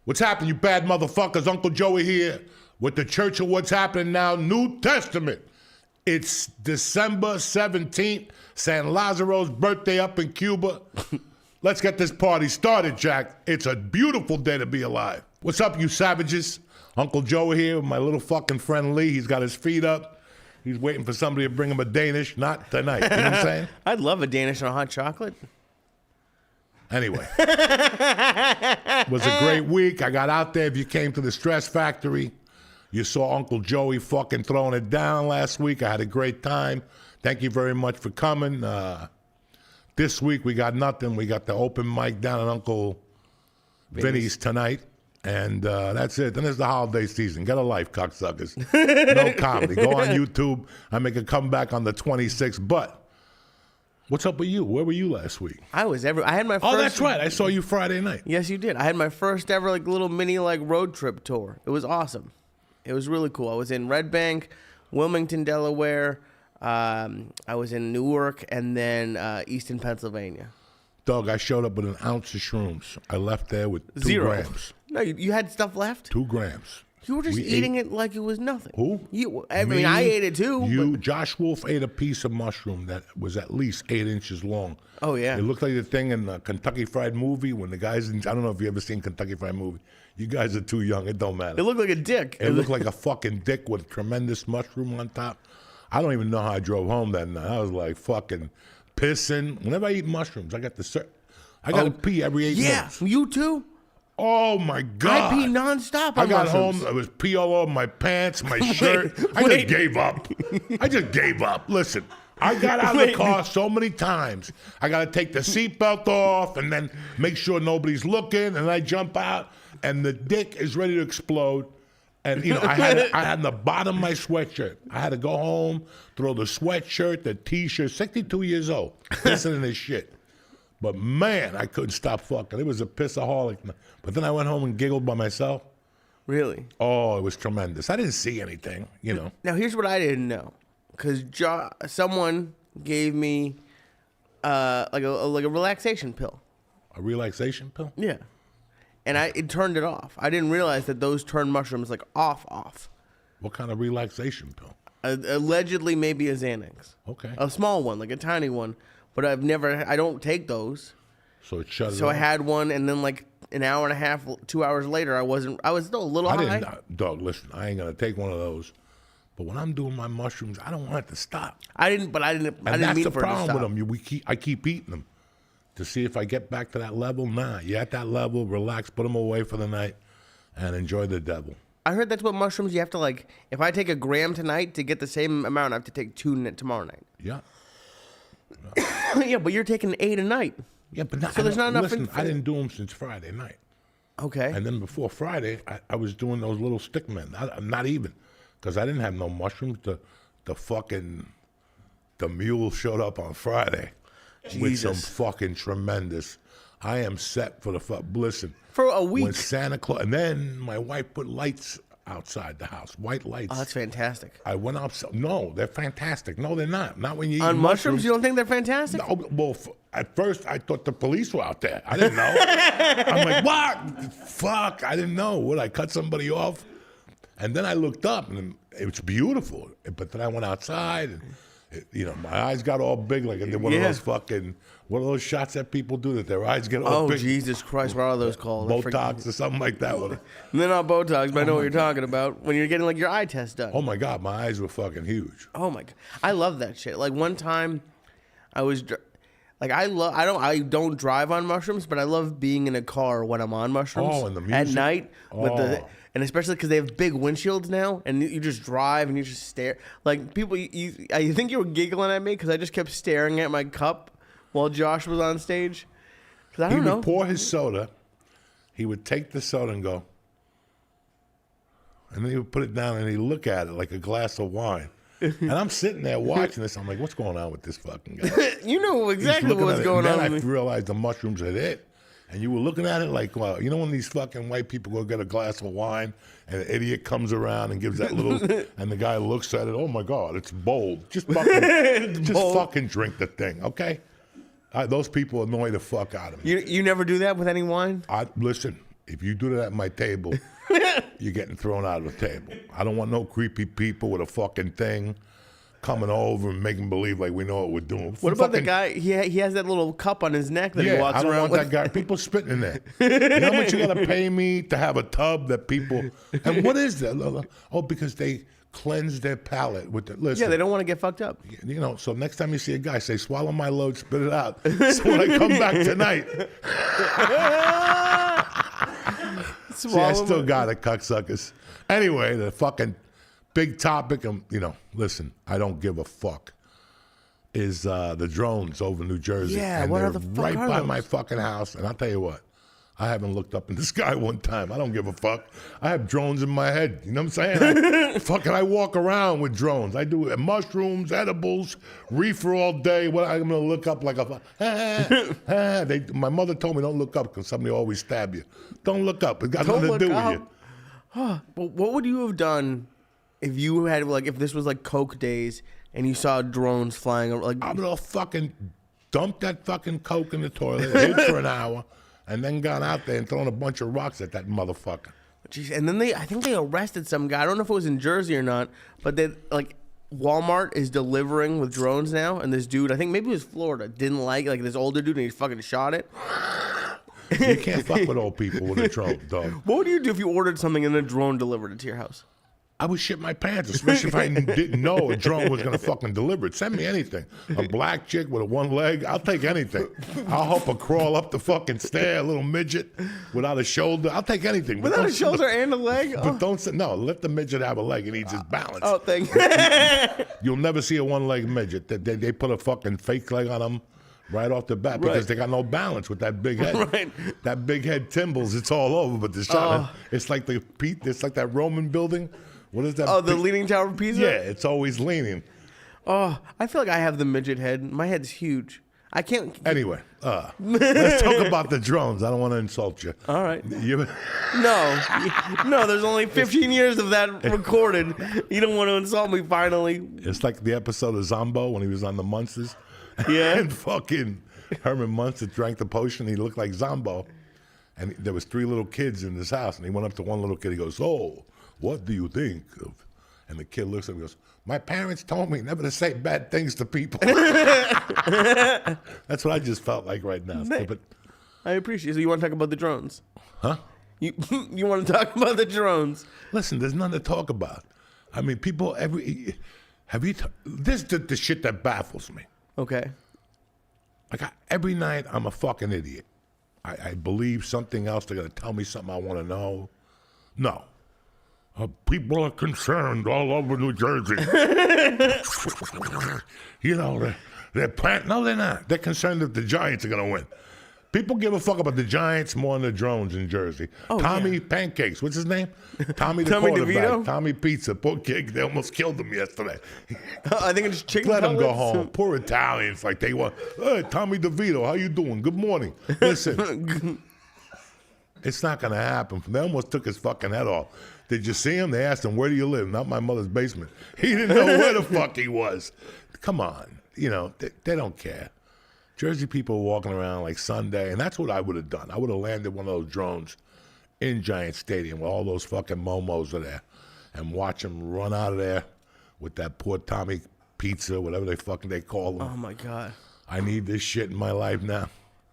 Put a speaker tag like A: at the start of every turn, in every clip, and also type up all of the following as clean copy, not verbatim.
A: What's happening, you bad motherfuckers? Uncle Joey here with the Church of What's Happening Now, New Testament. It's December 17th, San Lazaro's birthday up in Cuba. Let's get this party started, Jack. It's a beautiful day to be alive. What's up, you savages? Uncle Joey here with my little fucking friend Lee. He's got his feet up. He's waiting for somebody to bring him a Danish. Not tonight, you know what I'm saying?
B: I'd love a Danish and a hot chocolate.
A: Anyway, it was a great week. I got out there. If you came to the Stress Factory, you saw Uncle Joey fucking throwing it down last week. I had a great time. Thank you very much for coming. This week we got nothing. We got the open mic down at Uncle Vinny's tonight. And that's it. Then there's the holiday season. Get a life, cocksuckers. No comedy. Go on YouTube. I make a comeback on the 26th. But what's up with you? Where were you last week?
B: I had my first.
A: Oh, that's right. I saw you Friday night.
B: Yes, you did. I had my first ever little mini road trip tour. It was awesome. It was really cool. I was in Red Bank, Wilmington, Delaware. I was in Newark, and then Easton, Pennsylvania.
A: Dog, I showed up with an ounce of shrooms. I left there with 2
B: Zero.
A: grams.
B: No, you had stuff left?
A: 2 grams.
B: You were just eating it like it was nothing.
A: Who?
B: I mean, I ate it too.
A: You, Josh Wolf ate a piece of mushroom that was at least 8 inches long.
B: Oh, yeah.
A: It looked like the thing in the Kentucky Fried Movie when the guys I don't know if you ever seen Kentucky Fried Movie. You guys are too young. It don't matter.
B: It looked like a dick.
A: It looked like a fucking dick with a tremendous mushroom on top. I don't even know how I drove home that night. I was like fucking pissing. Whenever I eat mushrooms, I got to pee every 8 minutes.
B: Yeah, you too?
A: Oh my God.
B: I pee nonstop
A: I
B: on
A: got
B: mushrooms.
A: home, it was pee all over my pants, my shirt. I just gave up. I just gave up. Listen, I got out of the car so many times. I got to take the seatbelt off and then make sure nobody's looking, and I jump out, and the dick is ready to explode. And, you know, I had in the bottom of my sweatshirt. I had to go home, throw the sweatshirt, the T-shirt, 62 years old, pissing in this shit. But, man, I couldn't stop fucking. It was a pissaholic. But then I went home and giggled by myself.
B: Really?
A: Oh, it was tremendous. I didn't see anything, you know.
B: Now, here's what I didn't know. Because someone gave me like a relaxation pill.
A: A relaxation pill?
B: Yeah. And it turned it off. I didn't realize that those turn mushrooms off.
A: What kind of relaxation pill?
B: Allegedly, maybe a Xanax.
A: Okay.
B: A small one, like a tiny one. But I don't take those.
A: So it shut it
B: So
A: off?
B: I had one, and then an hour and a half, 2 hours later, I was still a little high.
A: Dog, listen, I ain't going to take one of those. But when I'm doing my mushrooms, I don't want it to stop.
B: I didn't mean for it to stop.
A: And that's the problem with them. I keep eating them to see if I get back to that level. Nah, you're at that level, relax, put them away for the night, and enjoy the devil.
B: I heard that's what mushrooms you have to if I take a gram tonight to get the same amount, I have to take 2 tomorrow night.
A: Yeah.
B: Yeah, but you're taking 8 a night.
A: Yeah, but
B: so there's not enough.
A: Listen, I didn't do them since Friday night.
B: Okay.
A: And then before Friday, I was doing those little stick men. Not even, because I didn't have no mushrooms. The mule showed up on Friday with some fucking tremendous. I am set for listen.
B: For a week.
A: When Santa Claus, and then my wife put lights outside the house, white lights.
B: Oh, that's fantastic.
A: I went outside. No, they're fantastic. No, they're not. Not when you eat
B: on mushrooms. You don't think they're fantastic?
A: No. Well, at first I thought the police were out there. I didn't know. I'm like, what? Fuck! I didn't know. Would I cut somebody off? And then I looked up, and it's beautiful. But then I went outside, and my eyes got all big, like I did one of those shots that people do that their eyes get all big.
B: Oh, Jesus Christ, what are those called?
A: Botox or something like that.
B: They're not Botox, but I know what you're talking about. When you're getting your eye test done.
A: Oh my God, my eyes were fucking huge.
B: Oh my God, I love that shit. One time, I was I don't drive on mushrooms, but I love being in a car when I'm on mushrooms.
A: Oh, and the music
B: at night and especially because they have big windshields now, and you just drive and you just stare. People, I think you were giggling at me because I just kept staring at my cup while Josh was on stage. Because I don't know.
A: He would pour his soda. He would take the soda and go, and then he would put it down and he'd look at it like a glass of wine. And I'm sitting there watching this. I'm like, what's going on with this fucking guy?
B: You know exactly what's going on.
A: And then I realized the mushrooms had it. And you were looking at it like, well, when these fucking white people go get a glass of wine and an idiot comes around and gives that little, and the guy looks at it, oh my God, it's bold. Just fucking drink the thing, okay? Those people annoy the fuck out of me.
B: You never do that with any wine?
A: Listen, If you do that at my table, you're getting thrown out of the table. I don't want no creepy people with a fucking thing coming over and making believe like we know what we're doing.
B: What about the guy? He has that little cup on his neck that he walks
A: I don't
B: around
A: want
B: with.
A: that guy. People spitting in there. You know how much you got to pay me to have a tub that people... And what is that? Oh, because they cleanse their palate with the... Listen,
B: Yeah, they don't want to get fucked up.
A: you know, so next time you see a guy, say, swallow my load, spit it out. So when I come back tonight... See, I still got it, cocksuckers. Anyway, the fucking big topic, listen, I don't give a fuck, is the drones over New Jersey.
B: Yeah,
A: and
B: what
A: they're
B: are the fuck
A: right
B: are
A: by
B: those?
A: my fucking house. And I'll tell you what, I haven't looked up in the sky one time. I don't give a fuck. I have drones in my head. You know what I'm saying? I walk around with drones. I do mushrooms, edibles, reefer all day. What I'm gonna look up like my mother told me don't look up because somebody always stab you. Don't look up. It got nothing to do with you.
B: But what would you have done if you had if this was like Coke days and you saw drones flying over?
A: I'm gonna fucking dump that fucking Coke in the toilet, hid for an hour, and then gone out there and thrown a bunch of rocks at that motherfucker.
B: Jeez, and then I think they arrested some guy. I don't know if it was in Jersey or not, but they Walmart is delivering with drones now, and this dude, I think maybe it was Florida, didn't like this older dude, and he fucking shot it.
A: You can't fuck with old people with a drone, dog.
B: What would you do if you ordered something and a drone delivered it to your house?
A: I would shit my pants, especially if I didn't know a drone was going to fucking deliver it. Send me anything. A black chick with a one leg, I'll take anything. I'll help her crawl up the fucking stair, a little midget without a shoulder. I'll take anything.
B: Without a shoulder and a leg?
A: But don't say, no, let the midget have a leg. He needs his balance.
B: Oh, thank you.
A: You'll never see a one-leg midget. They put a fucking fake leg on them right off the bat because they got no balance with that big head.
B: Right.
A: That big head Timbles, it's all over. But the shot, it's like that Roman building. What is that?
B: Oh, the Leaning Tower of Pisa?
A: Yeah, it's always leaning.
B: Oh, I feel like I have the midget head. My head's huge. I can't.
A: Anyway, let's talk about the drones. I don't want to insult you.
B: All right.
A: You,
B: No, there's only 15 years of that recorded. You don't want to insult me finally.
A: it's like the episode of Zombo when he was on the Munsters.
B: Yeah.
A: And fucking Herman Munster drank the potion. He looked like Zombo. And there was 3 little kids in this house. And he went up to one little kid. He goes, oh, what do you think of? And the kid looks at him and goes, my parents told me never to say bad things to people. That's what I just felt like right now. But,
B: I appreciate it. So you want to talk about the drones?
A: huh?
B: You want to talk about the drones?
A: Listen, there's nothing to talk about. I mean, people, this is the shit that baffles me.
B: Okay.
A: Every night, I'm a fucking idiot. I believe something else. They're going to tell me something I want to know. No. People are concerned all over New Jersey. They're planting. No, they're not. They're concerned that the Giants are going to win. People give a fuck about the Giants more than the drones in Jersey.
B: Oh,
A: Tommy
B: yeah.
A: Pancakes, what's his name? Tommy the
B: Tommy
A: quarterback.
B: DeVito?
A: Tommy Pizza. Poor kid, they almost killed him yesterday.
B: I think it's chicken
A: Let them go
B: cutlets.
A: home. Poor Italians, like they want. Hey, Tommy DeVito, how you doing? Good morning. Listen, it's not gonna happen. They almost took his fucking head off. Did you see him? They asked him, "Where do you live?" Not my mother's basement. He didn't know where the fuck he was. Come on, they don't care. Jersey people are walking around like Sunday, and that's what I would have done. I would have landed one of those drones in Giant Stadium where all those fucking momos are there and watch them run out of there with that poor Tommy Pizza, whatever they call them.
B: Oh, my God.
A: I need this shit in my life now.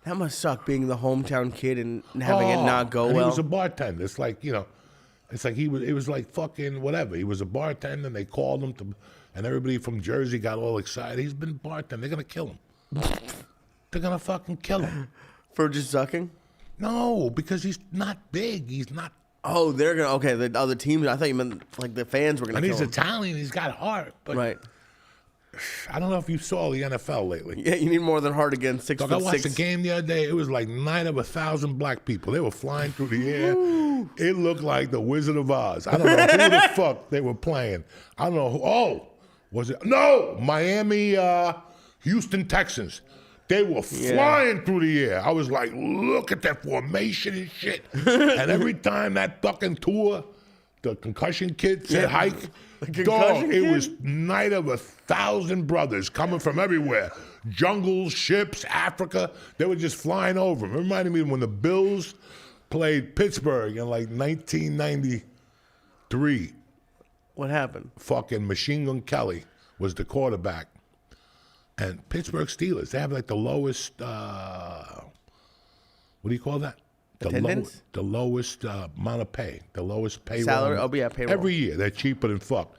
B: That must suck being the hometown kid and having it not go
A: and
B: well.
A: He was a bartender. It's like, it's like it was like fucking whatever. He was a bartender, and they called him and everybody from Jersey got all excited. He's been bartending. They're going to kill him. They're going to fucking kill him.
B: For just sucking?
A: No, because he's not big. He's not.
B: Oh, they're going to... Okay, the other teams... I thought you meant like the fans were going to kill
A: And he's
B: him.
A: Italian. He's got heart. But
B: Right.
A: I don't know if you saw the NFL lately.
B: Yeah, you need more than heart against 6
A: Dog,
B: foot
A: I watched
B: 6.
A: the game the other day. It was like 9 of 1,000 black people. They were flying through the air. It looked like the Wizard of Oz. I don't know who the fuck they were playing. I don't know who. Oh, was it? No, Miami, Houston Texans. They were flying through the air. I was like, look at that formation and shit. And every time that fucking tour, the concussion kid said hike, dog, it was night of 1,000 brothers coming from everywhere. Jungles, ships, Africa. They were just flying over. It reminded me when the Bills played Pittsburgh in like 1993.
B: What happened?
A: Fucking Machine Gun Kelly was the quarterback. And Pittsburgh Steelers, they have like the lowest, what do you call that?
B: Attendance?
A: The lowest amount of pay, the lowest payroll.
B: Salary? Oh, yeah, payroll.
A: Every year, they're cheaper than fuck.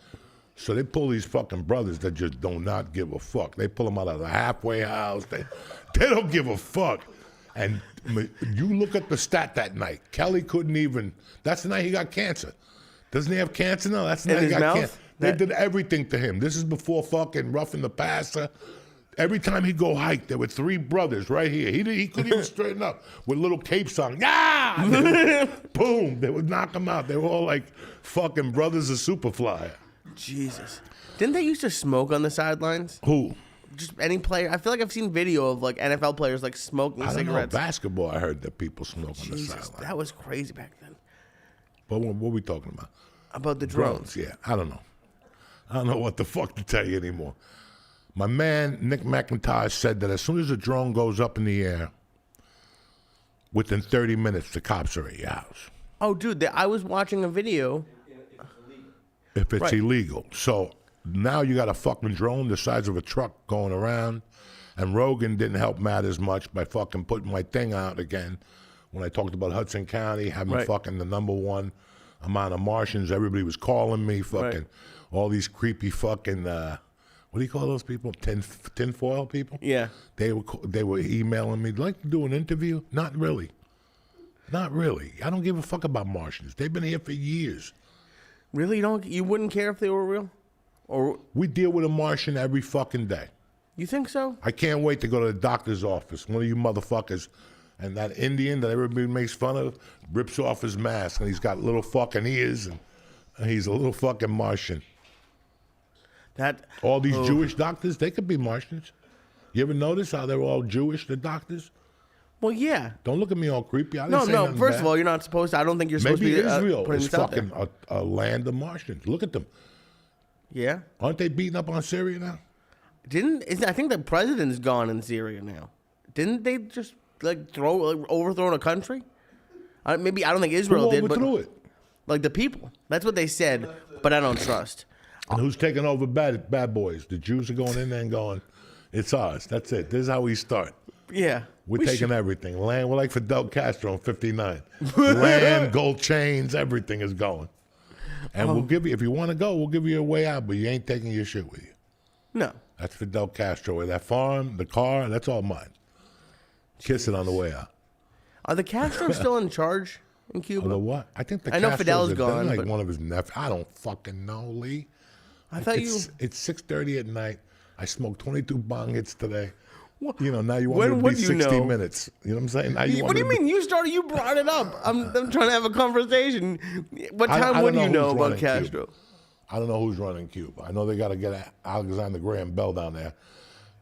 A: So they pull these fucking brothers that just do not give a fuck. They pull them out of the halfway house. They don't give a fuck. And you look at the stat that night. Kelly couldn't even, that's the night he got cancer. Doesn't he have cancer now? That's the night he got cancer. They did everything to him. This is before fucking roughing the passer. Every time he'd go hike, there were 3 brothers right here. He couldn't even straighten up with little capes on. Yeah! Boom! They would knock him out. They were all like fucking brothers of Superfly.
B: Jesus. Didn't they used to smoke on the sidelines?
A: Who?
B: Just any player. I feel like I've seen video of like NFL players like smoking cigarettes.
A: Basketball, I heard that people smoke on the sidelines.
B: That was crazy back then.
A: But what are we talking about?
B: About the drones.
A: Yeah, I don't know. I don't know what the fuck to tell you anymore. My man, Nick McIntyre, said that as soon as a drone goes up in the air, within 30 minutes, the cops are at your house.
B: Oh, dude, I was watching a video.
A: If it's illegal. So now you got a fucking drone the size of a truck going around, and Rogan didn't help matters much by fucking putting my thing out again when I talked about Hudson County having fucking the #1 amount of Martians. Everybody was calling me fucking all these creepy fucking what do you call those people? Tinfoil people?
B: Yeah.
A: They were emailing me, like to do an interview? Not really. Not really. I don't give a fuck about Martians. They've been here for years.
B: Really? You wouldn't care if they were real? Or
A: we deal with a Martian every fucking day.
B: You think so?
A: I can't wait to go to the doctor's office. One of you motherfuckers and that Indian that everybody makes fun of rips off his mask and he's got little fucking ears and he's a little fucking Martian. All these Jewish doctors, they could be Martians. You ever notice how they're all Jewish, the doctors?
B: Well, yeah.
A: Don't look at me all creepy.
B: No. First of all, you're not supposed to. I don't think you're supposed to be
A: Israel
B: putting
A: is
B: this out
A: fucking
B: there.
A: a land of Martians. Look at them.
B: Yeah.
A: Aren't they beating up on Syria now?
B: I think the president's gone in Syria now. Didn't they just like overthrow a country? Maybe I don't think Israel did, but
A: it?
B: Like the people. That's what they said, but I don't trust.
A: And who's taking over bad boys? The Jews are going in there and going, it's ours. That's it. This is how we start.
B: Yeah.
A: We're taking everything. Land. We're like Fidel Castro in 59. Land, gold chains, everything is going. And we'll give you, if you want to go, we'll give you a way out, but you ain't taking your shit with you.
B: No.
A: That's Fidel Castro. That farm, the car, that's all mine. Kiss it on the way out.
B: Are the Castros still in charge in Cuba?
A: The what? I think
B: I know Fidel's gone.
A: Like one of his nephews. I don't fucking know, Lee.
B: I thought
A: It's 6:30 at night. I smoked 22 bong hits today. You know, now you want me to be 60 minutes. You know what I'm saying? Now
B: What do you mean? You brought it up. I'm trying to have a conversation. What time would you know about Castro?
A: Cuba. I don't know who's running Cuba. I know they got to get Alexander Graham Bell down there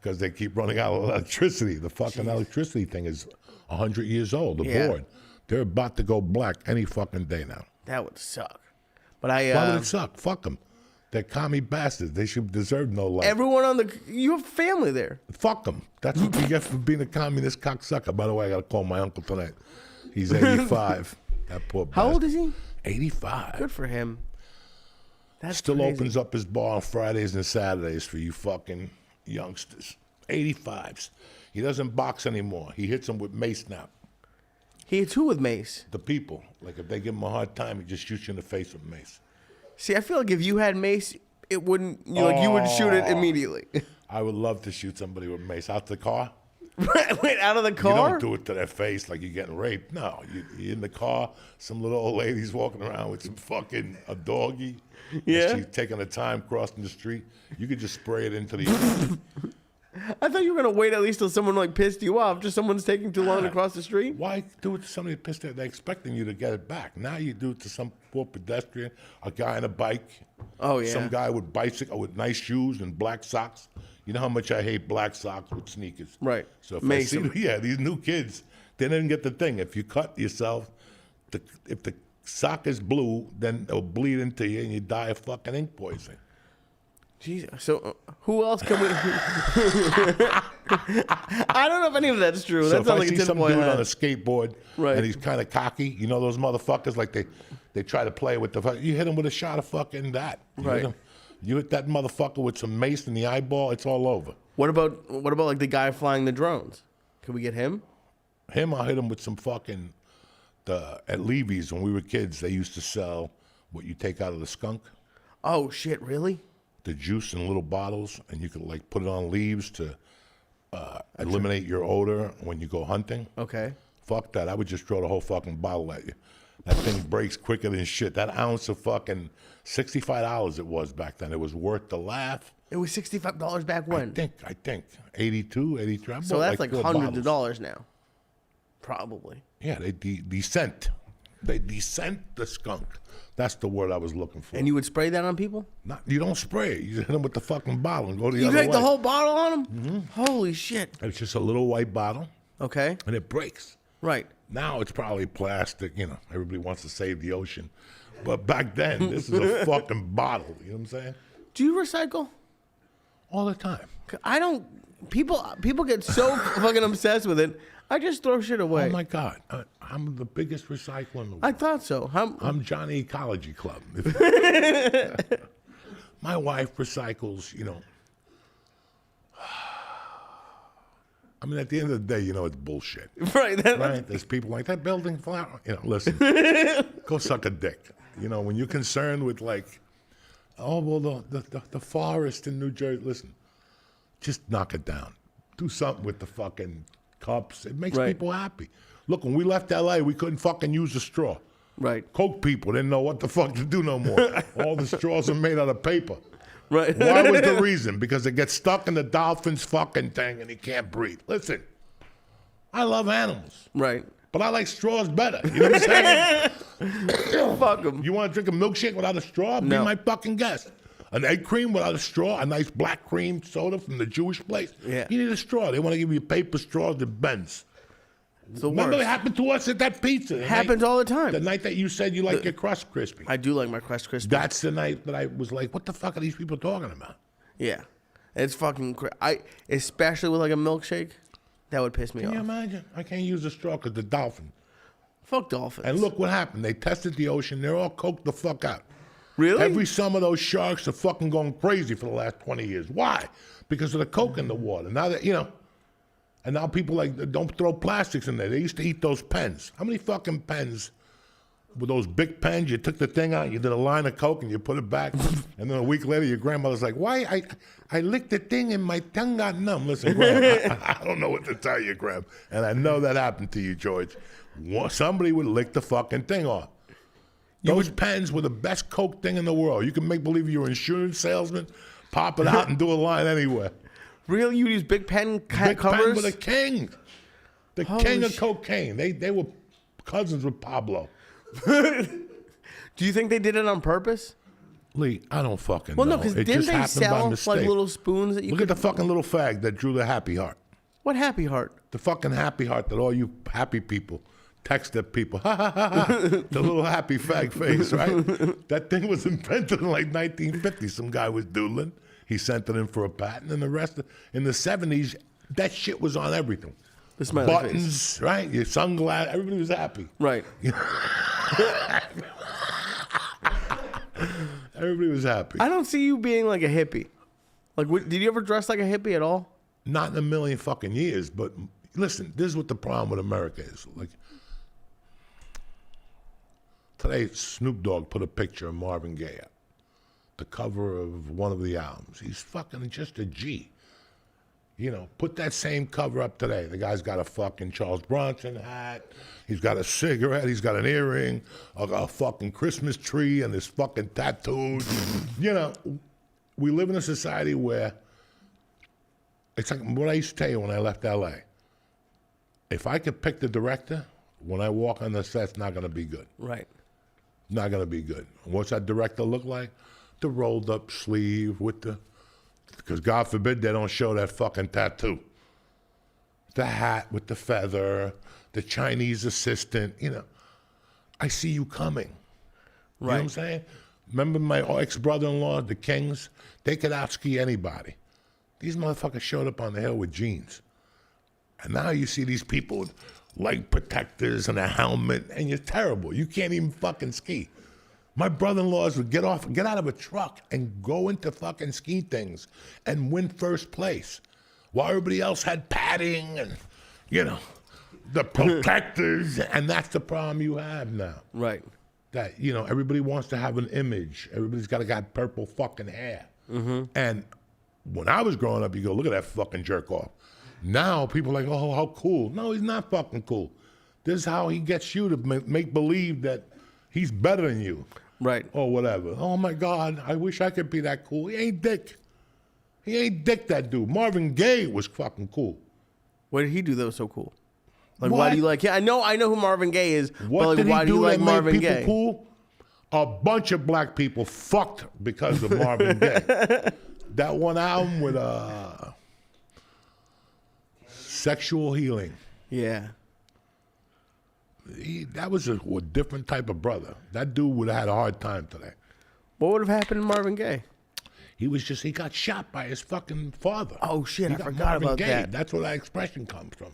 A: because they keep running out of electricity. The fucking electricity thing is 100 years old. The board. They're about to go black any fucking day now.
B: That would suck. But
A: Why would it suck? Fuck them. They're commie bastards. They should deserve no life.
B: Everyone you have family there.
A: Fuck them. That's what you get for being a communist cocksucker. By the way, I got to call my uncle tonight. He's 85. That poor bastard.
B: How old is he?
A: 85.
B: Good for him. That's
A: Still
B: crazy.
A: opens up his bar on Fridays and Saturdays for you fucking youngsters. 85s. He doesn't box anymore. He hits them with mace now.
B: He hits who with mace?
A: The people. Like if they give him a hard time, he just shoots you in the face with mace.
B: See, I feel like if you had mace, it wouldn't. You would shoot it immediately.
A: I would love to shoot somebody with mace out the car.
B: Wait, out of the car?
A: You don't do it to their face like you're getting raped. No, you're in the car. Some little old lady's walking around with some fucking a doggy.
B: Yeah.
A: She's taking her time crossing the street. You could just spray it into the.
B: I thought you were gonna wait at least till someone like pissed you off. Just someone's taking too long to cross the street.
A: Why do it to somebody pissed off? They're expecting you to get it back. Now you do it to some poor pedestrian, a guy on a bike.
B: Oh yeah.
A: Some guy with bicycle with nice shoes and black socks. You know how much I hate black socks with sneakers.
B: Right.
A: So if I see, these new kids, they didn't get the thing. If you cut yourself, if the sock is blue, then it'll bleed into you and you die of fucking ink poisoning.
B: Jesus. So who else can we? I don't know if any of that's true.
A: So
B: That
A: if I
B: sounds like a
A: see some
B: tinfoil
A: dude on a
B: hat.
A: skateboard
B: Right.
A: and he's kind of cocky, you know those motherfuckers, like they try to play with you hit him with a shot of fucking that.
B: Right.
A: You hit that motherfucker with some mace in the eyeball, it's all over.
B: What about like the guy flying the drones? Can we get him?
A: Him, I'll hit him with some fucking, at Levy's when we were kids, they used to sell what you take out of the skunk.
B: Oh shit! Really?
A: The juice in little bottles, and you could like put it on leaves to eliminate your odor when you go hunting.
B: Okay.
A: Fuck that. I would just throw the whole fucking bottle at you. That thing breaks quicker than shit. That ounce of fucking $65 it was back then. It was worth the laugh.
B: It was $65 back when.
A: I think 82, 83. I
B: So
A: bought
B: that's like
A: four
B: hundreds
A: bottles.
B: of dollars now. Probably.
A: Yeah, they descent. They descent the skunk. That's the word I was looking for.
B: And you would spray that on people?
A: You don't spray it. You just hit them with the fucking bottle and go the
B: You
A: other way.
B: take the whole bottle on them? Mm-hmm. Holy shit.
A: It's just a little white bottle,
B: Okay.
A: and it breaks.
B: Right.
A: Now it's probably plastic. You know, everybody wants to save the ocean. But back then, this is a fucking bottle. You know what I'm saying?
B: Do you recycle?
A: All the time.
B: I don't. People get so fucking obsessed with it. I just throw shit away.
A: Oh my God, I'm the biggest recycler in the world.
B: I thought so.
A: I'm Johnny Ecology Club. My wife recycles, you know. I mean, at the end of the day, you know it's bullshit.
B: Right.
A: Right? There's people like, that building flower. You know, listen, go suck a dick. You know, when you're concerned with like, oh, well, the forest in New Jersey, listen, just knock it down. Do something with the fucking cups. It makes
B: Right.
A: people happy. Look, when we left LA, we couldn't fucking use a straw.
B: Right.
A: Coke people didn't know what the fuck to do no more. All the straws are made out of paper.
B: Right.
A: Why was the reason? Because it gets stuck in the dolphin's fucking thing and he can't breathe. Listen, I love animals,
B: Right.
A: but I like straws better. You know what I'm saying?
B: Fuck them.
A: You want to drink a milkshake without a straw? Be
B: No.
A: my fucking guest. An egg cream without a straw, a nice black cream soda from the Jewish place.
B: Yeah.
A: You need a straw. They want to give you paper straws that bends.
B: It's the
A: Remember
B: worst.
A: it happened to us at that pizza. The
B: Happens
A: night-
B: all the time.
A: The night that you said you like your crust crispy.
B: I do like my Crust Crispy.
A: That's the night that I was like, what the fuck are these people talking about?
B: Yeah. It's fucking especially with like a milkshake, that would piss me
A: Can you
B: off.
A: imagine? I can't use a straw because the dolphin.
B: Fuck dolphins.
A: And look what happened. They tested the ocean. They're all coked the fuck out.
B: Really?
A: Every summer, those sharks are fucking going crazy for the last 20 years. Why? Because of the coke in the water. Now that, you know, and now people like, don't throw plastics in there. They used to eat those pens. How many fucking pens with those big pens? You took the thing out, you did a line of coke, and you put it back. And then a week later, your grandmother's like, why? I licked the thing and my tongue got numb. Listen, Graham, I don't know what to tell you, Graham. And I know that happened to you, George. Somebody would lick the fucking thing off. Those pens were the best coke thing in the world. You can make believe you're an insurance salesman, pop it out and do a line anywhere.
B: Really? You use Big Pen
A: Big Pen
B: covers?
A: with a king. The
B: Holy
A: king of
B: shit.
A: cocaine. They were cousins with Pablo.
B: Do you think they did it on purpose?
A: Lee, I don't fucking
B: Well,
A: know.
B: no, because
A: It
B: didn't
A: just
B: they
A: happened by
B: sell
A: mistake.
B: like little spoons that you
A: Look
B: could?
A: at the fucking little fag that drew the happy heart.
B: What Happy Heart?
A: The fucking happy heart that all you happy people text at people. Ha ha ha ha. The little happy fag face, right? That thing was invented in like 1950. Some guy was doodling. He sent it in for a patent, and the rest in the 70s, that shit was on everything.
B: The smiley
A: Buttons,
B: face.
A: right? Your sunglasses, everybody was happy.
B: Right.
A: Everybody was happy.
B: I don't see you being like a hippie. Like, did you ever dress like a hippie at all?
A: Not in a million fucking years, but listen, this is what the problem with America is. Like, today, Snoop Dogg put a picture of Marvin Gaye up, the cover of one of the albums. He's fucking just a G. You know, put that same cover up today. The guy's got a fucking Charles Bronson hat. He's got a cigarette. He's got an earring, a fucking Christmas tree, and his fucking tattoos. You know, we live in a society where it's like what I used to tell you when I left LA. If I could pick the director, when I walk on the set, it's not going to be good.
B: Right.
A: Not going to be good. What's that director look like? The rolled up sleeve with the, because God forbid they don't show that fucking tattoo. The hat with the feather, the Chinese assistant, you know. I see you coming. You know what I'm saying? Remember my ex-brother-in-law, the Kings? They could out-ski anybody. These motherfuckers showed up on the hill with jeans. And now you see these people with leg protectors and a helmet, and you're terrible. You can't even fucking ski. My brother-in-laws would get out of a truck and go into fucking ski things and win first place, while everybody else had padding and, the protectors, and that's the problem you have now.
B: Right.
A: That, everybody wants to have an image. Everybody's got purple fucking hair. Mm-hmm. And when I was growing up, you go, look at that fucking jerk off. Now people are like, oh, how cool. No, he's not fucking cool. This is how he gets you to make believe that he's better than you.
B: Right.
A: Or whatever. Oh, my God, I wish I could be that cool. He ain't dick. He ain't dick, that dude. Marvin Gaye was fucking cool.
B: What did he do that was so cool? Like,
A: What?
B: why do you like? Yeah, I know who Marvin Gaye is.
A: What
B: but like,
A: did
B: why
A: he
B: do you
A: do
B: like
A: that
B: Marvin
A: made people
B: Gaye?
A: cool? A bunch of black people fucked because of Marvin Gaye. That one album with Sexual Healing.
B: Yeah.
A: That was a different type of brother. That dude would have had a hard time today.
B: What would have happened to Marvin Gaye?
A: He got shot by his fucking father.
B: Oh, shit,
A: He
B: I
A: got
B: forgot
A: Marvin
B: about
A: Gaye.
B: that.
A: That's where that expression comes from.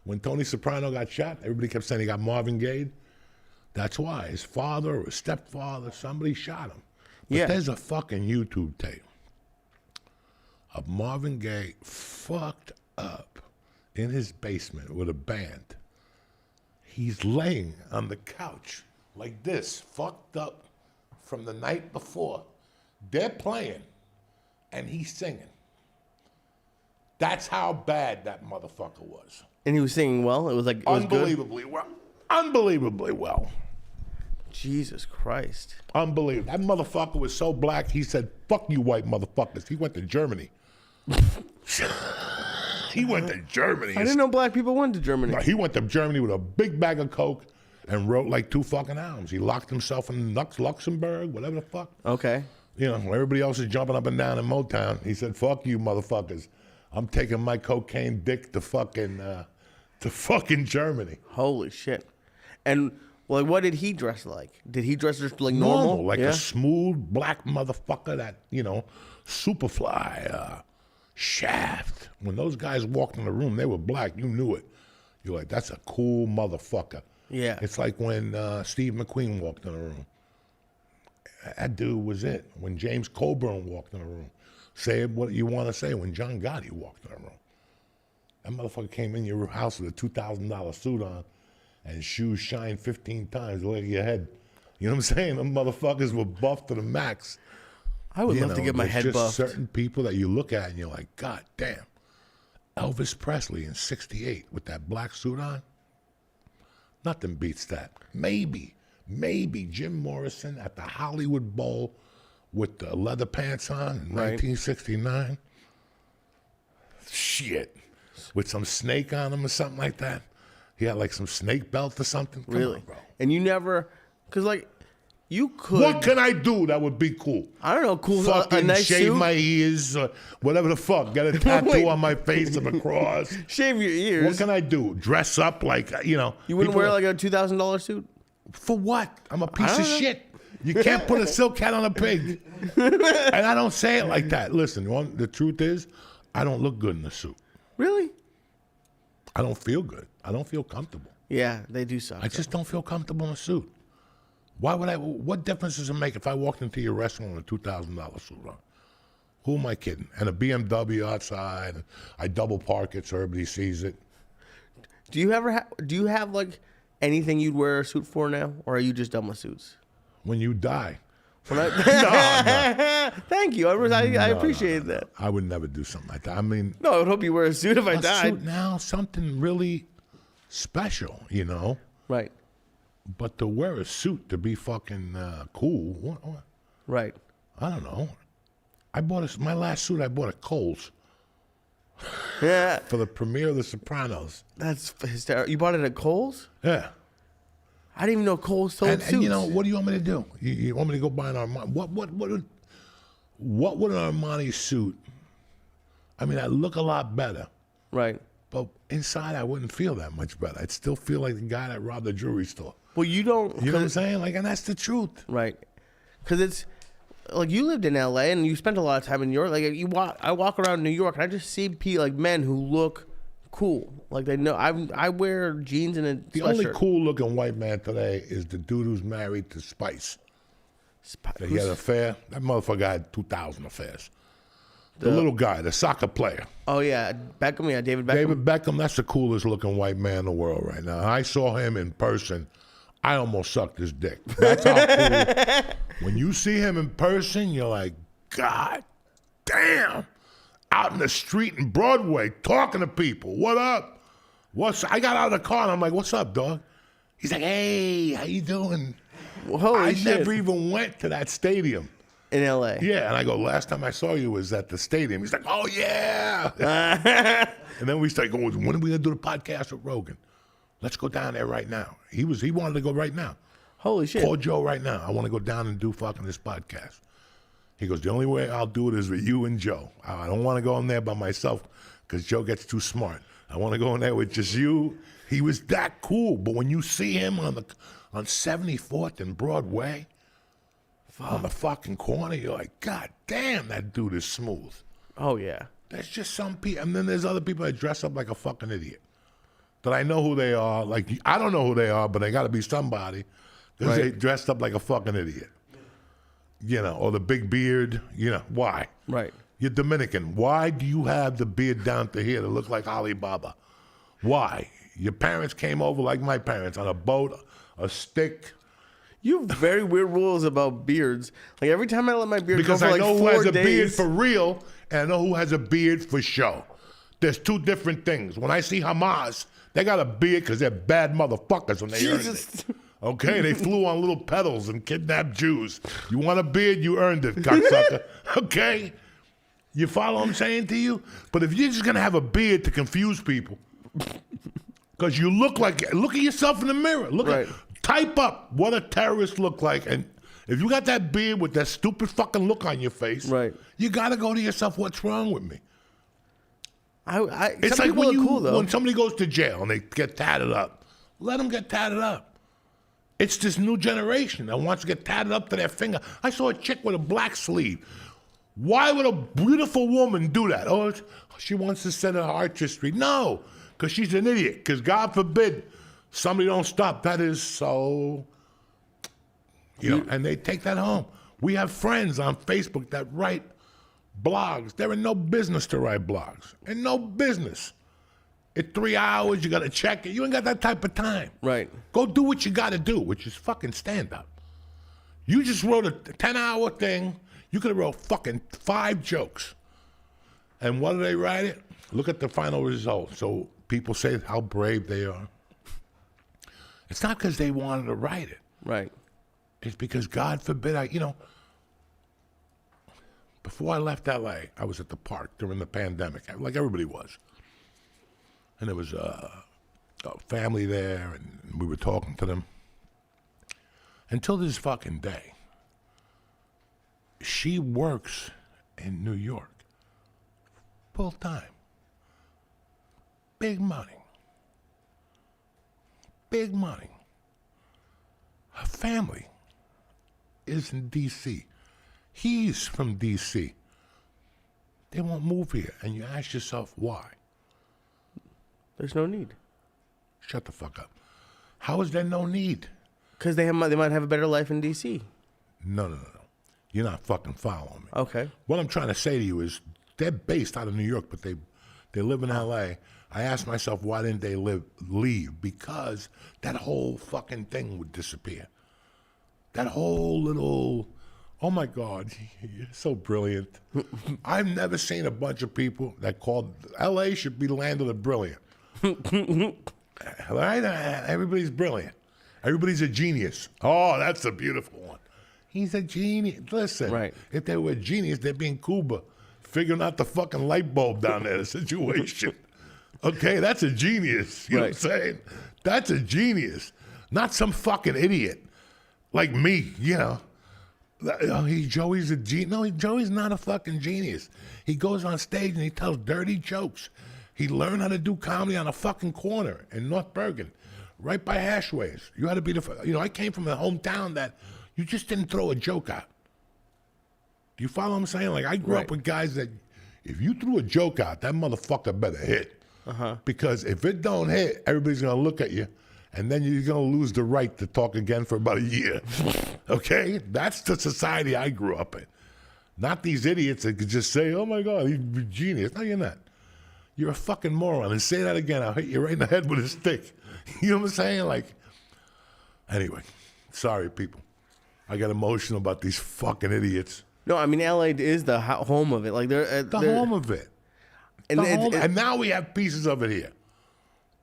A: When Tony Soprano got shot, everybody kept saying he got Marvin Gaye. That's why. His father or his stepfather, somebody shot him. But
B: Yeah.
A: there's a fucking YouTube tape of Marvin Gaye fucked up in his basement with a band. He's laying on the couch like this, fucked up from the night before. They're playing, and he's singing. That's how bad that motherfucker was.
B: And he was singing well? It was like, it was good?
A: Unbelievably well. Unbelievably well.
B: Jesus Christ.
A: Unbelievable. That motherfucker was so black, he said, fuck you white motherfuckers. He went to Germany. He went to Germany.
B: I didn't know black people went to Germany.
A: No, he went to Germany with a big bag of coke and wrote like 2 fucking albums. He locked himself in Luxembourg, whatever the fuck.
B: Okay.
A: When everybody else is jumping up and down in Motown, he said, fuck you motherfuckers. I'm taking my cocaine dick to fucking Germany.
B: Holy shit. And, like, what did he dress like? Did he dress just like normal?
A: Like
B: Yeah?
A: a smooth black motherfucker that, Superfly, Shaft. When those guys walked in the room, they were black. You knew it. You're like, that's a cool motherfucker.
B: Yeah.
A: It's like when Steve McQueen walked in the room. That dude was it. When James Coburn walked in the room. Say what you want to say when John Gotti walked in the room. That motherfucker came in your house with a $2,000 suit on and shoes shined 15 times the leg of your head. You know what I'm saying? Them motherfuckers were buffed to the max.
B: I would love to get my
A: there's
B: head
A: just
B: buffed.
A: certain people that you look at and you're like, God damn. Elvis Presley in '68 with that black suit on. Nothing beats that. Maybe Jim Morrison at the Hollywood Bowl with the leather pants on in 1969. Shit. With some snake on him or something like that. He had like some snake belt or something. Come
B: Really?
A: on, bro.
B: And you never, because like, you could.
A: What can I do that would be cool?
B: I don't know, cool. A
A: Fucking
B: nice
A: shave
B: suit.
A: my ears, whatever the fuck. Get a tattoo
B: Wait.
A: on my face of a cross.
B: Shave your ears.
A: What can I do? Dress up like,
B: You wouldn't
A: people
B: wear
A: are-
B: like a $2,000 suit?
A: For what? I'm a piece
B: I
A: of
B: don't know.
A: shit. You can't put a silk hat on a pig. And I don't say it like that. Listen, the truth is, I don't look good in a suit.
B: Really?
A: I don't feel good. I don't feel comfortable.
B: Yeah, they do suck.
A: I just don't feel comfortable in a suit. Why would I? What difference does it make if I walked into your restaurant with a $2,000 suit on? Who am I kidding? And a BMW outside. And I double park it so everybody sees it.
B: Do you ever do you have like anything you'd wear a suit for now, or are you just done with suits?
A: When you die.
B: When I, Thank you. I appreciate that.
A: I would never do something like that. I mean,
B: No, I would hope you wear a suit if I
A: a
B: died.
A: suit now, something really special,
B: Right.
A: But to wear a suit to be fucking cool, what?
B: Right.
A: I don't know. My last suit I bought at Kohl's
B: Yeah.
A: for the premiere of The Sopranos.
B: That's hysterical. You bought it at Kohl's?
A: Yeah.
B: I didn't even know Kohl's sold
A: And
B: suits.
A: what do you want me to do? You want me to go buy an Armani? What would an Armani suit? I mean, I look a lot better,
B: Right.
A: but inside I wouldn't feel that much better. I'd still feel like the guy that robbed the jewelry store.
B: Well, you don't.
A: You know what I'm saying? And that's the truth.
B: Right. Because it's like you lived in LA and you spent a lot of time in New York. Like I walk around New York and I just see like men who look cool. Like they know I wear jeans and a
A: The only cool looking white man today is the dude who's married to Spice. He had an affair. That motherfucker had 2,000 affairs. The little guy, the soccer player.
B: Oh yeah, Beckham. Yeah, David Beckham.
A: David Beckham. That's the coolest looking white man in the world right now. I saw him in person. I almost sucked his dick. That's how cool. When you see him in person, you're like, God damn. Out in the street in Broadway, talking to people. What up? I got out of the car and I'm like, what's up, dog? He's like, hey, how you doing?
B: Holy shit.
A: Never even went to that stadium.
B: In LA.
A: Yeah, and I go, last time I saw you was at the stadium. He's like, oh, yeah. And then we start going, when are we going to do the podcast with Rogan? Let's go down there right now. He wanted to go right now.
B: Holy shit.
A: Call Joe right now. I want to go down and do fucking this podcast. He goes, the only way I'll do it is with you and Joe. I don't want to go in there by myself because Joe gets too smart. I want to go in there with just you. He was that cool. But when you see him on 74th and Broadway, on the fucking corner, you're like, God damn, that dude is smooth.
B: Oh, yeah.
A: There's just some people. And then there's other people that dress up like a fucking idiot. That I know who they are. Like, I don't know who they are, but they got to be somebody. Because they dressed up like a fucking idiot. You know, or the big beard. You know, why?
B: Right.
A: You're Dominican. Why do you have the beard down to here to look like Alibaba? Why? Your parents came over like my parents on a boat, a stick.
B: You have very weird rules about beards. Like every time I let my beard
A: because
B: go for
A: I
B: like
A: know
B: 4
A: who has
B: days.
A: a beard for real, and I know who has a beard for show. There's two different things. When I see Hamas, they got a beard because they're bad motherfuckers and they earned it. Okay, they flew on little pedals and kidnapped Jews. You want a beard, you earned it, cocksucker. Okay? You follow what I'm saying to you? But if you're just going to have a beard to confuse people, because you look at yourself in the mirror. Type up what a terrorist look like, and if you got that beard with that stupid fucking look on your face, you got to go to yourself, what's wrong with me? It's like when somebody goes to jail and they get tatted up, let them get tatted up. It's this new generation that wants to get tatted up to their finger. I saw a chick with a black sleeve. Why would a beautiful woman do that? Oh, she wants to send her artistry. No, because she's an idiot. Because God forbid somebody don't stop. That is so, and they take that home. We have friends on Facebook that write blogs. They're in no business to write blogs. In no business. At 3 hours, you got to check it. You ain't got that type of time.
B: Right.
A: Go do what you got to do, which is fucking stand up. You just wrote a 10-hour thing. You could have wrote fucking 5 jokes. And what do they write it? Look at the final result. So people say how brave they are. It's not because they wanted to write it.
B: Right.
A: It's because, God forbid, before I left LA, I was at the park during the pandemic, like everybody was. And there was a family there, and we were talking to them. Until this fucking day, she works in New York, full time. Big money. Big money. Her family is in D.C. He's from D.C. They won't move here. And you ask yourself, why?
B: There's no need.
A: Shut the fuck up. How is there no need?
B: Because they might have a better life in D.C.
A: No. You're not fucking following me.
B: Okay.
A: What I'm trying to say to you is they're based out of New York, but they live in L.A. I asked myself, why didn't they leave? Because that whole fucking thing would disappear. That whole little, oh my God, you're so brilliant. I've never seen a bunch of people that called, L.A. should be the land of the brilliant. Right? Everybody's brilliant. Everybody's a genius. Oh, that's a beautiful one. He's a genius. Listen, if they were a genius, they'd be in Cuba figuring out the fucking light bulb down there, the situation. Okay, that's a genius. You know what I'm saying? That's a genius. Not some fucking idiot like me, Joey's a genius. No, Joey's not a fucking genius. He goes on stage and he tells dirty jokes. He learned how to do comedy on a fucking corner in North Bergen, right by Hashways. You had to be I came from a hometown that you just didn't throw a joke out. Do you follow what I'm saying? Like, I grew up with guys that if you threw a joke out, that motherfucker better hit. Because if it don't hit, everybody's going to look at you, and then you're going to lose the right to talk again for about a year. Okay? That's the society I grew up in. Not these idiots that could just say, oh, my God, he's a genius. No, you're not. You're a fucking moron. And say that again, I'll hit you right in the head with a stick. You know what I'm saying? Like, anyway, sorry, people. I got emotional about these fucking idiots.
B: No, I mean, LA is the home of it. Like they're
A: home of it. And now we have pieces of it here.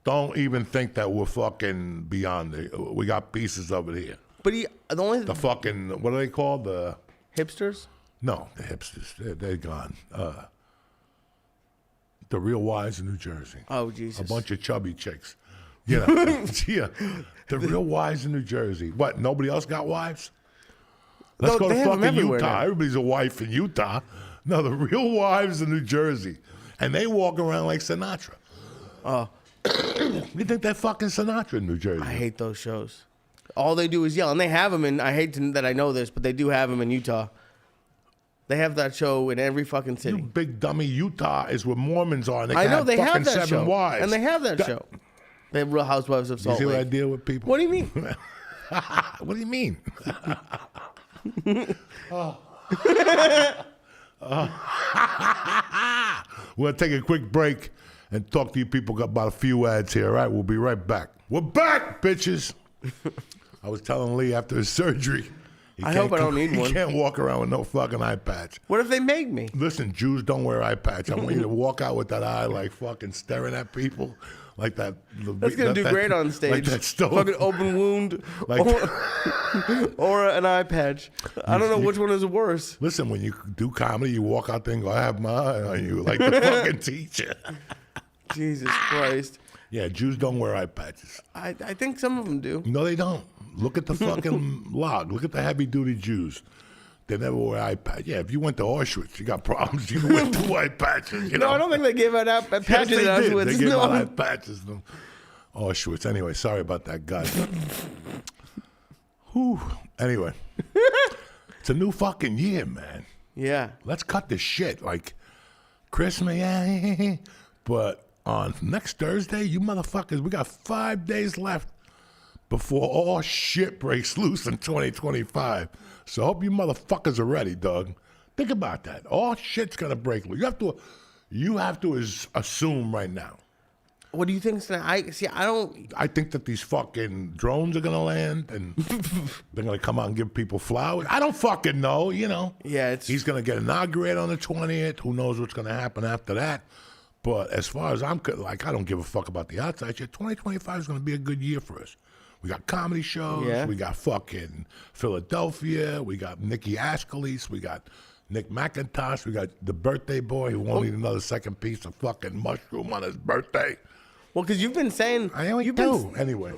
A: Don't even think that we're fucking beyond it. We got pieces of it here.
B: But the
A: fucking, what are they called? The
B: hipsters?
A: No, the hipsters. They're gone. The real wives in New Jersey.
B: Oh, Jesus.
A: A bunch of chubby chicks. You know, yeah. The real wives in New Jersey. What, nobody else got wives? Let's go to fucking Utah. Now. Everybody's a wife in Utah. No, the real wives in New Jersey. And they walk around like Sinatra. Oh. You think they're fucking Sinatra in New Jersey?
B: I hate those shows. All they do is yell. And they have them in, I hate that I know this, but they do have them in Utah. They have that show in every fucking city.
A: You big dummy. Utah is where Mormons are. And they
B: I know, they have that
A: 7
B: show.
A: Wives.
B: And they have that show. They have Real Housewives of Salt Lake.
A: You see what I deal with people?
B: What do you mean?
A: What do you mean? We'll take a quick break and talk to you people about a few ads here. All right, we'll be right back. We're back, bitches. I was telling Lee after his surgery.
B: I hope I don't need one.
A: He can't walk around with no fucking eye patch.
B: What if they make me?
A: Listen, Jews don't wear eye patch. I want you to walk out with that eye like fucking staring at people. Like that.
B: That's going to do great on stage.
A: Like that stove.
B: Fucking open wound like or an eye patch. I don't know which one is worse.
A: Listen, when you do comedy, you walk out there and go, I have my eye on you, like the fucking teacher.
B: Jesus Christ.
A: Yeah, Jews don't wear eye patches.
B: I think some of them do.
A: No, they don't. Look at the fucking log. Look at the heavy-duty Jews. They never wear eye patches. Yeah, if you went to Auschwitz, you got problems. You wear 2 eye patches. You know?
B: No, I don't think they gave out patches
A: yes, they
B: at
A: did.
B: Auschwitz.
A: They gave out eye patches. Auschwitz. Anyway, sorry about that, guys. Whew. Anyway, it's a new fucking year, man.
B: Yeah.
A: Let's cut this shit. Like, Christmas, yeah. But on next Thursday, you motherfuckers, we got 5 days left before all shit breaks loose in 2025. So I hope you motherfuckers are ready, dog. Think about that. All shit's gonna break loose. You have to assume right now.
B: What do you think? I
A: think that these fucking drones are gonna land and they're gonna come out and give people flowers. I don't fucking know, you know.
B: Yeah,
A: he's gonna get inaugurated on the 20th. Who knows what's gonna happen after that? But as far as I don't give a fuck about the outside shit. 2025 is gonna be a good year for us. We got comedy shows.
B: Yeah.
A: We got fucking Philadelphia. We got Nikki Ascalise. We got Nick McIntosh. We got the birthday boy who won't eat another second piece of fucking mushroom on his birthday.
B: Well, because you've been saying...
A: Anyway.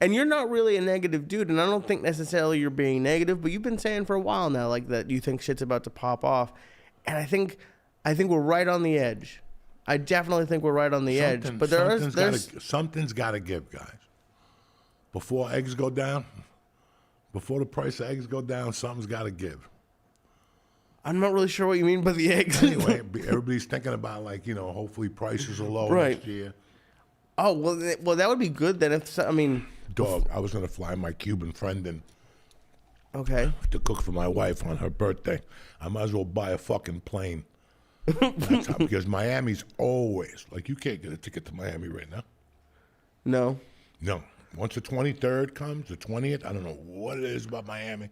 B: And you're not really a negative dude, and I don't think necessarily you're being negative, but you've been saying for a while now like that you think shit's about to pop off. And I think we're right on the edge. I definitely think we're right on the edge. But
A: something's got to give, guys. Before eggs go down, before the price of eggs go down, something's got to give.
B: I'm not really sure what you mean by the eggs.
A: Anyway, everybody's thinking about hopefully prices are low next year.
B: Oh, well, that would be good then.
A: Dog, I was going to fly my Cuban friend in.
B: Okay.
A: To cook for my wife on her birthday. I might as well buy a fucking plane. That's how, because Miami's always, you can't get a ticket to Miami right now.
B: No.
A: Once the 23rd comes, the 20th, I don't know what it is about Miami.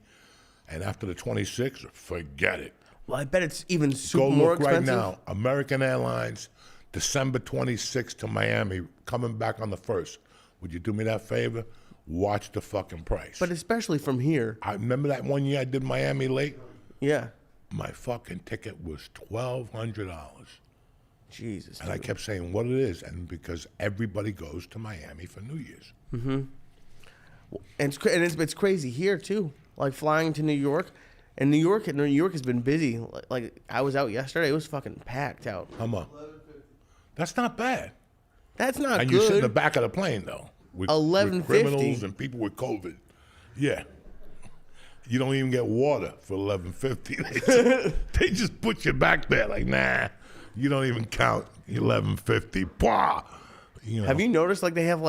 A: And after the 26th, forget it.
B: Well, I bet it's even
A: Go
B: more
A: look
B: expensive.
A: right now. American Airlines, December 26th to Miami, coming back on the 1st. Would you do me that favor? Watch the fucking price.
B: But especially from here.
A: I remember that one year I did Miami late?
B: Yeah.
A: My fucking ticket was $1,200.
B: Jesus.
A: And I kept saying what it is, and because everybody goes to Miami for New Year's.
B: Mm-hmm. And it's crazy here too. Like flying to New York, and New York has been busy. Like I was out yesterday, it was fucking packed out.
A: How much? That's not bad.
B: That's not
A: and
B: good.
A: And you sit in the back of the plane though, with criminals and people with COVID. Yeah. You don't even get water for $11.50. They just put you back there like, nah, you don't even count $11.50. Bah! You know.
B: Have you noticed like they have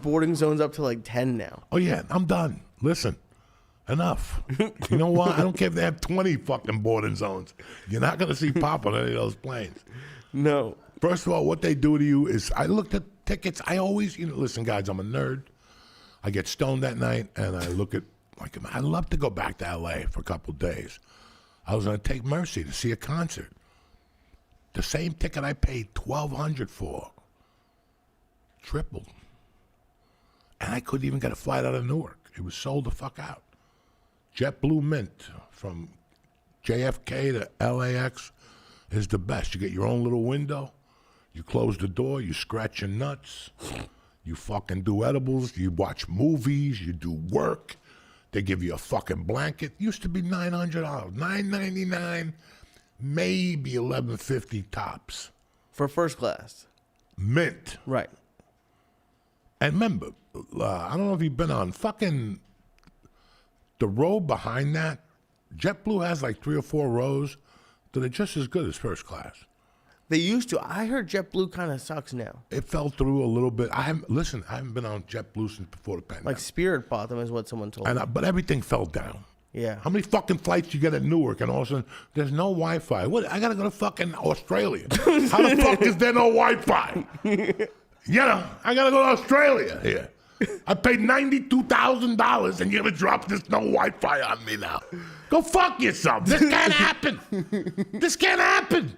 B: boarding zones up to like 10 now?
A: Oh yeah, I'm done. Listen, enough. You know what? I don't care if they have 20 fucking boarding zones. You're not gonna see Pop on any of those planes.
B: No.
A: First of all, what they do to you is, I looked at tickets. I always, listen, guys, I'm a nerd. I get stoned that night, and I look at, like, I'd love to go back to L.A. for a couple of days. I was going to take Mercy to see a concert. The same ticket I paid $1,200 for, tripled. And I couldn't even get a flight out of Newark. It was sold the fuck out. JetBlue Mint from JFK to LAX is the best. You get your own little window. You close the door. You scratch your nuts. You fucking do edibles. You watch movies. You do work. They give you a fucking blanket. Used to be $900, $9.99, maybe $11.50 tops.
B: For first class.
A: Mint.
B: Right.
A: And remember, I don't know if you've been on fucking the row behind that. JetBlue has like 3 or 4 rows that are just as good as first class.
B: They used to. I heard JetBlue kind of sucks now.
A: It fell through a little bit. I haven't been on JetBlue since before the pandemic.
B: Like Spirit bought them is what someone told me.
A: But everything fell down.
B: Yeah.
A: How many fucking flights you get at Newark and all of a sudden there's no Wi-Fi? What? I gotta go to fucking Australia. How the fuck is there no Wi-Fi? I gotta go to Australia here. I paid $92,000 and you're gonna drop this no Wi-Fi on me now. Go fuck yourself. This can't happen. This can't happen.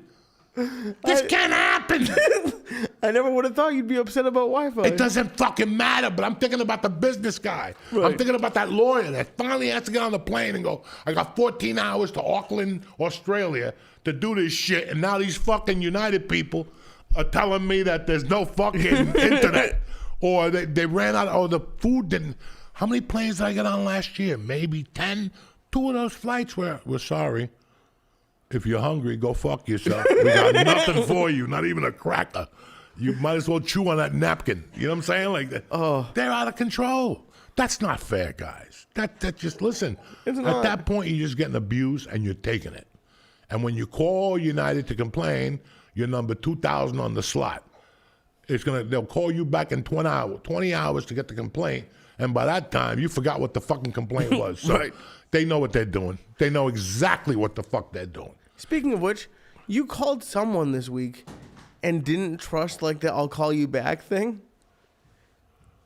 A: This can't happen.
B: I never would have thought you'd be upset about Wi-Fi.
A: It doesn't fucking matter, but I'm thinking about the business guy. Right. I'm thinking about that lawyer that finally has to get on the plane and go, I got 14 hours to Auckland, Australia to do this shit, and now these fucking United people are telling me that there's no fucking internet. Or they ran out, or the food didn't. How many planes did I get on last year? Maybe 10? 2 of those flights we're sorry. If you're hungry, go fuck yourself. We got nothing for you, not even a cracker. You might as well chew on that napkin. You know what I'm saying? Like that. Oh. They're out of control. That's not fair, guys. That just, listen, at that point, you're just getting abused and you're taking it. And when you call United to complain, you're number 2,000 on the slot. They'll call you back in 20 hours to get the complaint. And by that time, you forgot what the fucking complaint was. So right. They know what they're doing. They know exactly what the fuck they're doing.
B: Speaking of which, you called someone this week and didn't trust like the I'll call you back thing.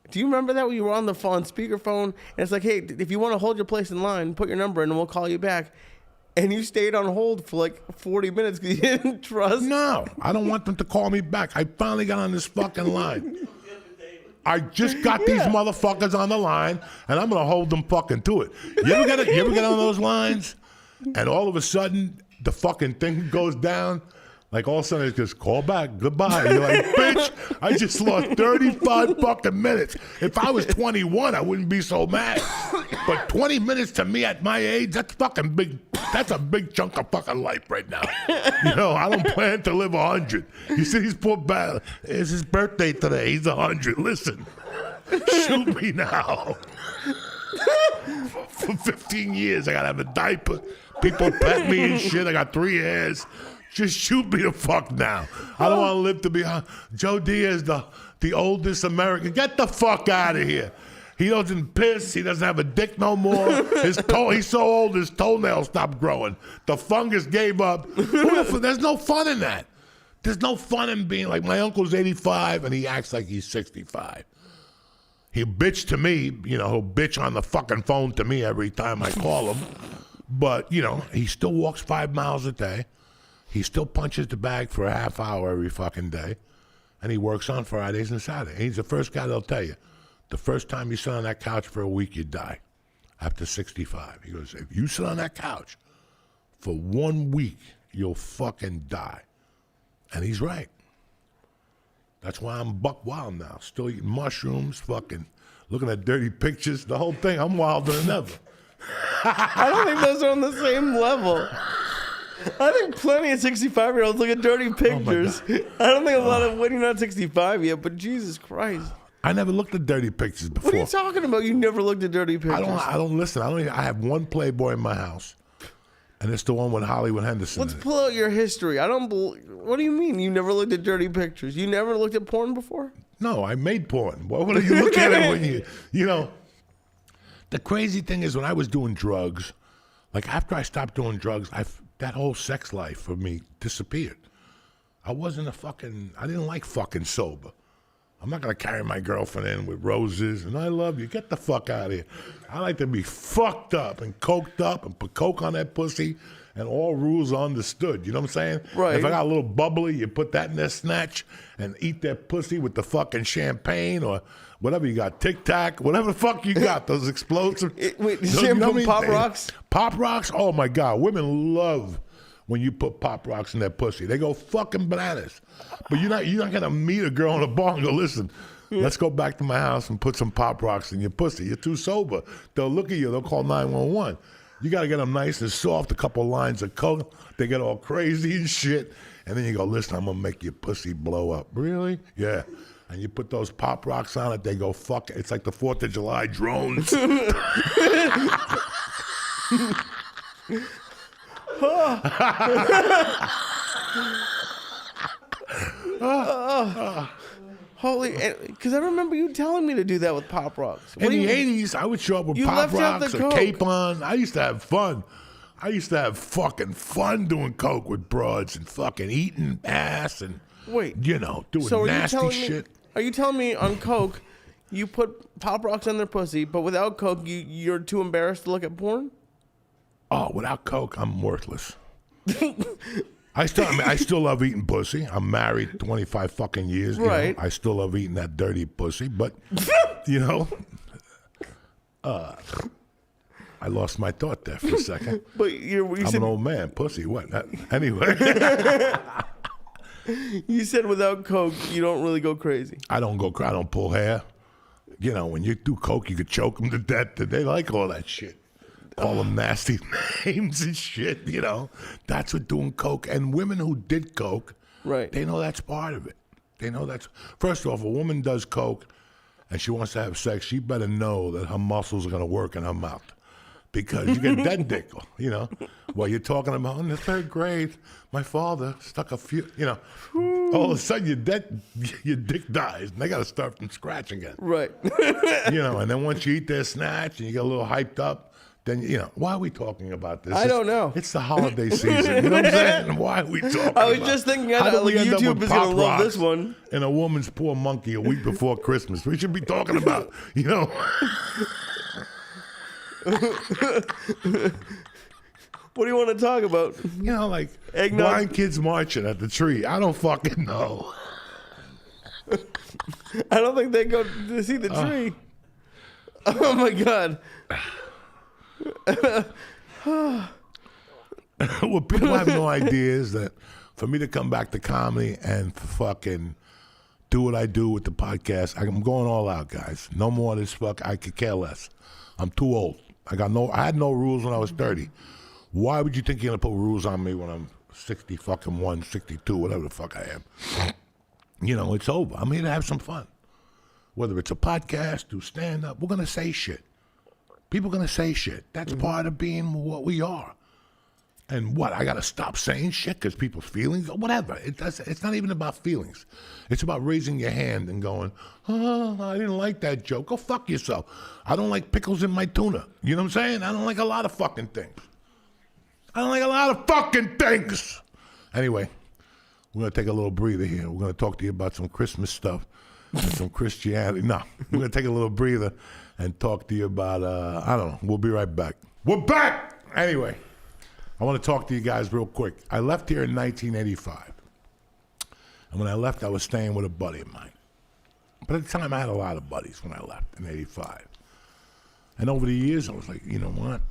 B: Do you remember that when you were on the phone, speakerphone, and it's like, hey, if you want to hold your place in line, put your number in and we'll call you back. And you stayed on hold for like 40 minutes because you didn't trust?
A: No, I don't want them to call me back. I finally got on this fucking line. I just got these motherfuckers on the line, and I'm gonna hold them fucking to it. You ever get on those lines, and all of a sudden the fucking thing goes down? Like all of a sudden it's just call back, goodbye. And you're like, bitch, I just lost 35 fucking minutes. If I was 21, I wouldn't be so mad. But 20 minutes to me at my age, that's fucking big. That's a big chunk of fucking life right now. I don't plan to live 100. You see these poor bad. It's his birthday today. He's 100. Listen, shoot me now. For 15 years, I gotta have a diaper. People pet me and shit. I got 3 hairs. Just shoot me the fuck now. I don't want to live to be Joey Diaz, the oldest American. Get the fuck out of here. He doesn't piss. He doesn't have a dick no more. He's so old, his toenails stopped growing. The fungus gave up. There's no fun in that. There's no fun in being like, my uncle's 85 and he acts like he's 65. He'll bitch to me. He'll bitch on the fucking phone to me every time I call him. But, he still walks 5 miles a day. He still punches the bag for a half hour every fucking day. And he works on Fridays and Saturdays. And he's the first guy that'll tell you, the first time you sit on that couch for a week, you die. After 65. He goes, if you sit on that couch for 1 week, you'll fucking die. And he's right. That's why I'm buck wild now. Still eating mushrooms, fucking looking at dirty pictures. The whole thing, I'm wilder than ever.
B: I don't think those are on the same level. I think plenty of 65-year-olds look at dirty pictures. I don't think a lot of when you're not 65 yet, but Jesus Christ.
A: I never looked at dirty pictures before.
B: What are you talking about? You never looked at dirty pictures.
A: I don't listen. I have one Playboy in my house, and it's the one with Hollywood Henderson.
B: Let's
A: in it.
B: pull out your history. What do you mean you never looked at dirty pictures? You never looked at porn before?
A: No, I made porn. What do you look at it when you know? The crazy thing is when I was doing drugs, like after I stopped doing drugs, that whole sex life for me disappeared. I didn't like fucking sober. I'm not going to carry my girlfriend in with roses and I love you. Get the fuck out of here. I like to be fucked up and coked up and put coke on that pussy and all rules are understood. You know what I'm saying?
B: Right.
A: If I got a little bubbly, you put that in their snatch and eat that pussy with the fucking champagne or whatever you got, Tic Tac, whatever the fuck you got, those explosives.
B: Pop Rocks?
A: Pop Rocks? Oh my God. Women love when you put Pop Rocks in their pussy. They go fucking bananas. But you're not gonna meet a girl in a bar and go, listen, let's go back to my house and put some Pop Rocks in your pussy. You're too sober. They'll look at you, they'll call 911. You gotta get them nice and soft, a couple lines of coke. They get all crazy and shit. And then you go, listen, I'm gonna make your pussy blow up. Really? Yeah. And you put those Pop Rocks on it, they go fuck. It's like the 4th of July drones.
B: Holy, because I remember you telling me to do that with Pop Rocks.
A: In the 80s, I would show up with Pop Rocks or cape on. I used to have fun. I used to have fucking fun doing coke with broads and fucking eating ass and, doing nasty shit.
B: Are you telling me on coke, you put Pop Rocks on their pussy, but without coke, you're too embarrassed to look at porn?
A: Oh, without coke, I'm worthless. I still love eating pussy. I'm married 25 fucking years.
B: Right.
A: I still love eating that dirty pussy, but I lost my thought there for a second.
B: But
A: I'm an old man. Pussy. What? Anyway.
B: You said without coke, you don't really go crazy.
A: I don't pull hair. When you do coke, you could choke them to death. They like all that shit. Call them nasty names and shit, That's what doing coke. And women who did coke,
B: right?
A: They know that's part of it. They know that's... First off, a woman does coke and she wants to have sex, she better know that her muscles are going to work in her mouth. Because you get dead dick, While you're talking about, in the 3rd grade, my father stuck a few, all of a sudden your dick dies, and they got to start from scratch again.
B: Right.
A: And then once you eat their snatch and you get a little hyped up, then, why are we talking about this?
B: I don't know.
A: It's the holiday season. You know what I'm saying? Why are we talking about it?
B: I was just thinking, YouTube is going to love this one.
A: And a woman's poor monkey a week before Christmas. We should be talking about,
B: What do you want to talk about?
A: Like
B: eggnog.
A: Blind kids marching at the tree. I don't fucking know.
B: I don't think they go to see the tree. Oh my God.
A: What people have no idea is that for me to come back to comedy and fucking do what I do with the podcast, I'm going all out, guys. No more of this I could care less. I'm too old. I had no rules when I was 30. Why would you think you're gonna put rules on me when I'm 60 fucking 1, 62, whatever the fuck I am? It's over. I'm here to have some fun. Whether it's a podcast, do stand up, we're gonna say shit. People are gonna say shit. That's part of being what we are. And what, I gotta stop saying shit because people's feelings, whatever. It's not even about feelings. It's about raising your hand and going, oh, I didn't like that joke. Go fuck yourself. I don't like pickles in my tuna. You know what I'm saying? I don't like a lot of fucking things. Anyway, we're gonna take a little breather here. We're gonna talk to you about some Christmas stuff and some Christianity. No, we're gonna take a little breather and talk to you about, I don't know. We'll be right back. We're back! Anyway, I want to talk to you guys real quick. I left here in 1985. And when I left, I was staying with a buddy of mine. But at the time, I had a lot of buddies when I left in 85. And over the years, I was like, you know what?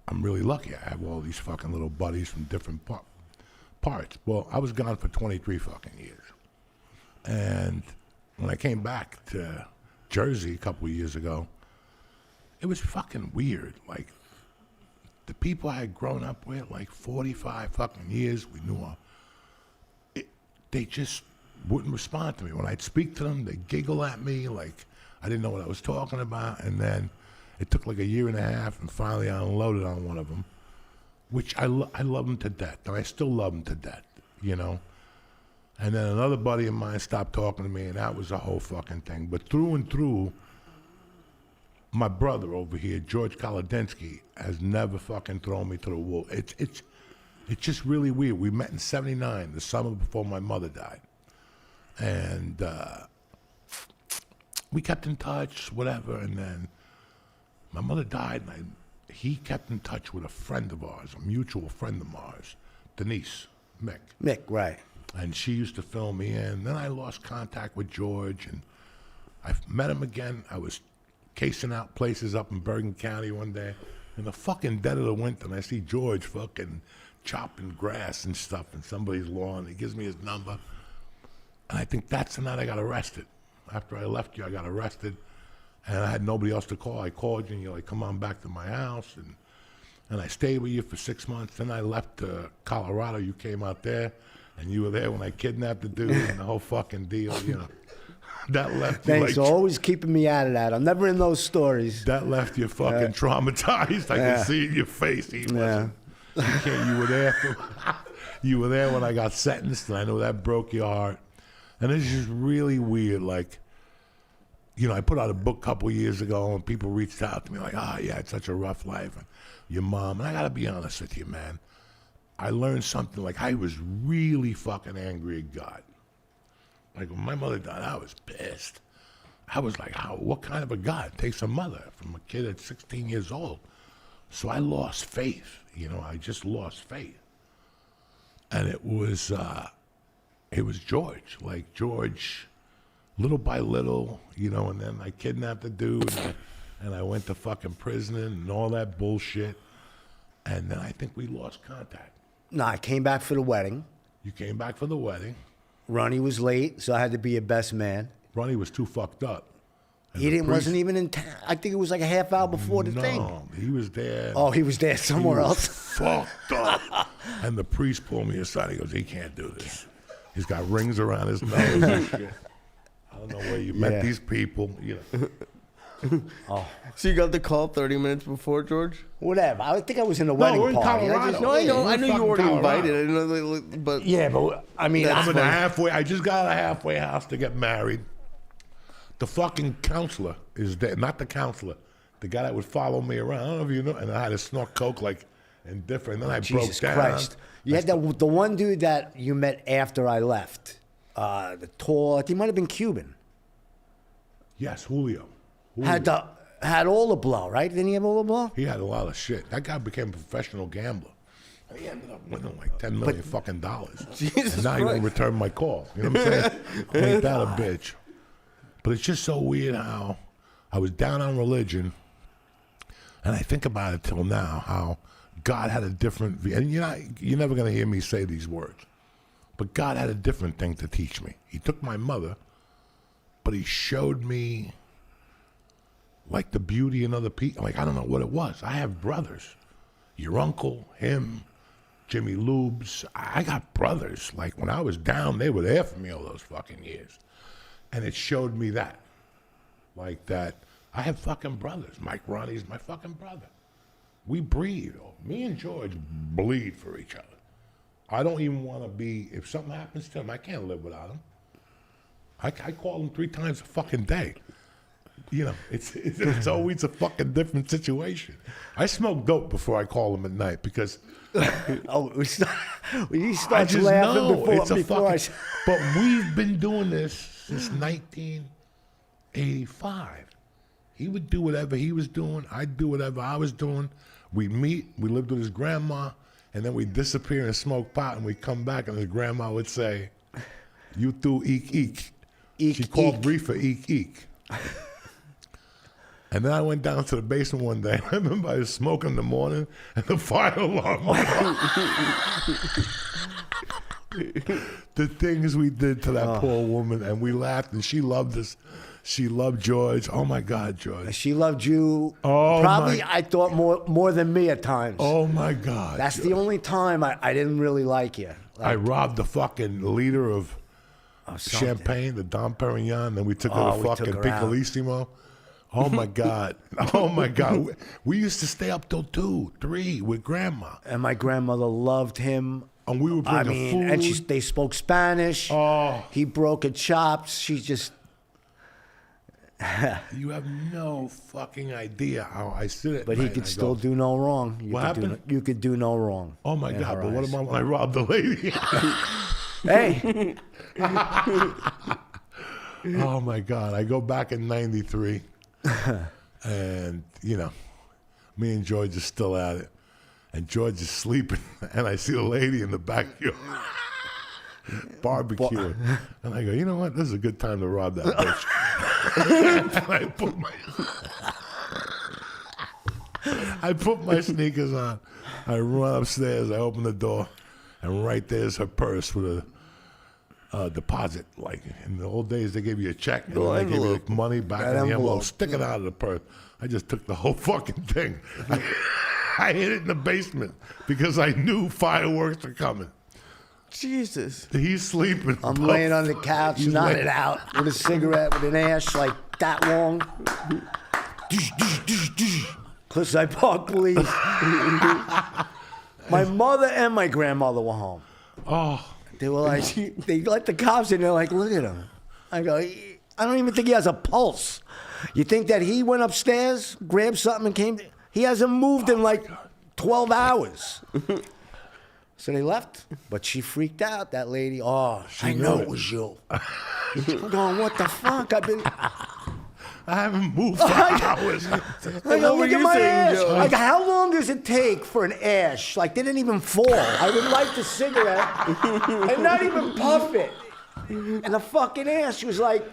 A: I'm really lucky. I have all these fucking little buddies from different parts. Well, I was gone for 23 fucking years. And when I came back to Jersey a couple of years ago, it was fucking weird. Like, the people I had grown up with, like 45 fucking years, we knew them. They just wouldn't respond to me. When I'd speak to them, they'd giggle at me like I didn't know what I was talking about. And then it took like a year and a half, and finally I unloaded on one of them, which I love him to death, and I still love him to death, you know? And then another buddy of mine stopped talking to me, and that was a whole fucking thing. But through and through, my brother over here, George Kolodensky, has never fucking thrown me to the wolves. It's just really weird. We met in '79, the summer before my mother died. And we kept in touch, whatever, and then my mother died, and he kept in touch with a friend of ours, a mutual friend of ours, Denise, Mick.
C: Mick, right.
A: And she used to fill me in. Then I lost contact with George, and I met him again. I was casing out places up in Bergen County one day, in the fucking dead of the winter, and I see George fucking chopping grass and stuff in somebody's lawn. He gives me his number. And I think that's the night I got arrested. After I left you, I got arrested, and I had nobody else to call. I called you, and you're like, come on back to my house. And I stayed with you for 6 months. Then I left to Colorado. You came out there, and you were there when I kidnapped the dude and the whole fucking deal, you know. That left you
C: Thanks for always keeping me out of that. I'm never in those stories.
A: That left you fucking traumatized. I can see it in your face. You were there you were there when I got sentenced, and I know that broke your heart. And it's just really weird. Like, you know, I put out a book a couple years ago, and people reached out to me like, yeah, it's such a rough life. And your mom, and I got to be honest with you, man. I learned something. Like, I was really fucking angry at God. Like, when my mother died, I was pissed. I was like, what kind of a God takes a mother from a kid at 16 years old? So I lost faith. You know, I just lost faith. And it was George. Like, George, little by little, you know, and then I kidnapped the dude, and I went to fucking prison and all that bullshit. And then I think we lost contact.
C: No, I came back for the wedding.
A: You came back for the wedding.
C: Ronnie was late, so I had to be a best man.
A: Ronnie was too fucked up. And
C: He wasn't even in town. I think it was like a half hour before the thing.
A: No, he was there.
C: Oh, he was there somewhere else.
A: Fucked up. And the priest pulled me aside. He goes, he can't do this. He's got rings around his nose and shit. I don't know where you met these people. You know.
B: So you got the call 30 minutes before, George?
C: Whatever. I think I was in the wedding
A: we're in
C: party.
A: Colorado.
B: No, I know. I knew you were already
A: Colorado.
B: invited. I didn't know, but
C: Yeah, but I mean,
A: I'm in the halfway. I just got out of a halfway house to get married. The fucking counselor is there. Not the counselor. The guy that would follow me around. I don't know if you know. And I had to snort coke like indifferent. And then I
C: Jesus
A: broke down.
C: Christ. You had the one dude that you met after I left. The tall, he might have been Cuban.
A: Yes, Julio.
C: Had all the blow, right? Didn't he have all the blow?
A: He had a lot of shit. That guy became a professional gambler. He ended up winning like $10 million fucking dollars.
B: Jesus
A: And now he won't return my call. You know what I'm saying? Ain't that a bitch? But it's just so weird how I was down on religion, and I think about it till now, how God had a different view. And you're never going to hear me say these words, but God had a different thing to teach me. He took my mother, but he showed me like the beauty in other people. Like, I don't know what it was. I have brothers. Your uncle, him, Jimmy Lubes. I got brothers. Like, when I was down, they were there for me all those fucking years. And it showed me that. Like that, I have fucking brothers. Mike Ronnie's my fucking brother. We breathe. Me and George bleed for each other. I don't even want to be, if something happens to him, I can't live without him. I call him 3 times a fucking day. You know, it's always a fucking different situation. I smoke dope before I call him at night because
C: He starts
A: I just
C: laughing
A: know
C: before I...
A: But we've been doing this since 1985. He would do whatever he was doing. I'd do whatever I was doing. We'd meet. We lived with his grandma, and then we'd disappear and smoke pot, and we'd come back, and his grandma would say, "You threw eek eek."
C: Eek,
A: She called
C: eek.
A: reefer eek eek. And then I went down to the basement one day. I remember I was smoking in the morning, and the fire alarm went off. The things we did to that poor woman, and we laughed, and she loved us. She loved George. Oh my God, George.
C: She loved you.
A: Oh,
C: probably,
A: my-
C: I thought more than me at times.
A: Oh my God.
C: That's
A: George.
C: the only time I didn't really like you.
A: I robbed the fucking leader of champagne, the Dom Perignon. Then we took her to
C: Oh, we
A: fucking
C: took her out.
A: Piccolissimo. Oh my God. Oh my God. We used to stay up till 2, 3 with grandma.
C: And my grandmother loved him.
A: And we would bring
C: I
A: her
C: mean,
A: food.
C: and they spoke Spanish.
A: Oh.
C: He broke her chops. She just.
A: You have no fucking idea how I sit at
C: But
A: night
C: he
A: and
C: could
A: I
C: still
A: go,
C: do no wrong.
A: What
C: You
A: happened?
C: could do no wrong.
A: oh my
C: in
A: God,
C: her
A: but what
C: eyes.
A: about when I robbed the lady?
C: Hey,
A: Oh my God. I go back in 93 and, you know, me and George are still at it. And George is sleeping and I see a lady in the backyard barbecuing. And I go, you know what? This is a good time to rob that bitch. And I put my sneakers on. I run upstairs. I open the door. And right there's her purse with a deposit. Like in the old days, they gave you a check and then they gave you money back in the envelope. Stick it out of the purse. I just took the whole fucking thing. I hid it in the basement because I knew fireworks were coming.
B: Jesus.
A: He's sleeping.
C: I'm laying on the couch,
A: He's
C: nodded
A: laying-
C: out with a cigarette with an ash like that long. Because I park police. My mother and my grandmother were home.
A: Oh,
C: They were like, they let the cops in. They're like, look at him. I go, I don't even think he has a pulse. You think that he went upstairs, grabbed something, and came? He hasn't moved in like 12 hours. So they left, but she freaked out. That lady. Oh, I know it was you. I'm going, what the fuck?
A: I haven't moved for hours.
C: I
B: what
C: go,
B: were
C: look
B: you
C: at my
B: saying,
C: ash.
B: Joe?
C: Like, how long does it take for an ash? Like, they didn't even fall. I would light the cigarette and not even puff it. And the fucking ash was like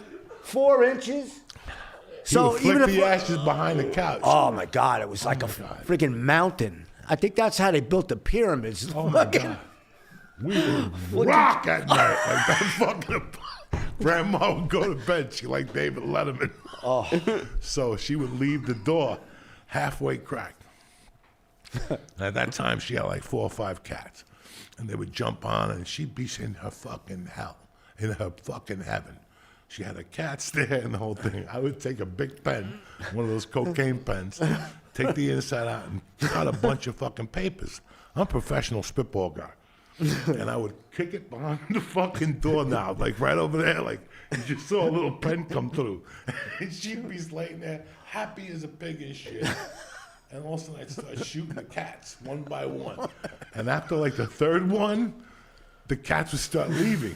C: 4 inches.
A: So
C: So even if
A: the ashes behind the couch.
C: oh my God, it was like a freaking mountain. I think that's how they built the pyramids.
A: Oh my God. We would rock at night like that fucking. Grandma would go to bed. She liked David Letterman.
C: Oh.
A: So she would leave the door halfway cracked. At that time, she had like 4 or 5 cats. And they would jump on and she'd be in her fucking hell, in her fucking heaven. She had her cats there and the whole thing. I would take a big pen, one of those cocaine pens, take the inside out and cut a bunch of fucking papers. I'm a professional spitball guy. And I would kick it behind the fucking doorknob, like right over there, like you just saw a little pen come through. And she'd be laying there, happy as a pig and shit. And all of a sudden I'd start shooting the cats one by one. And after like the 3rd one, the cats would start leaving.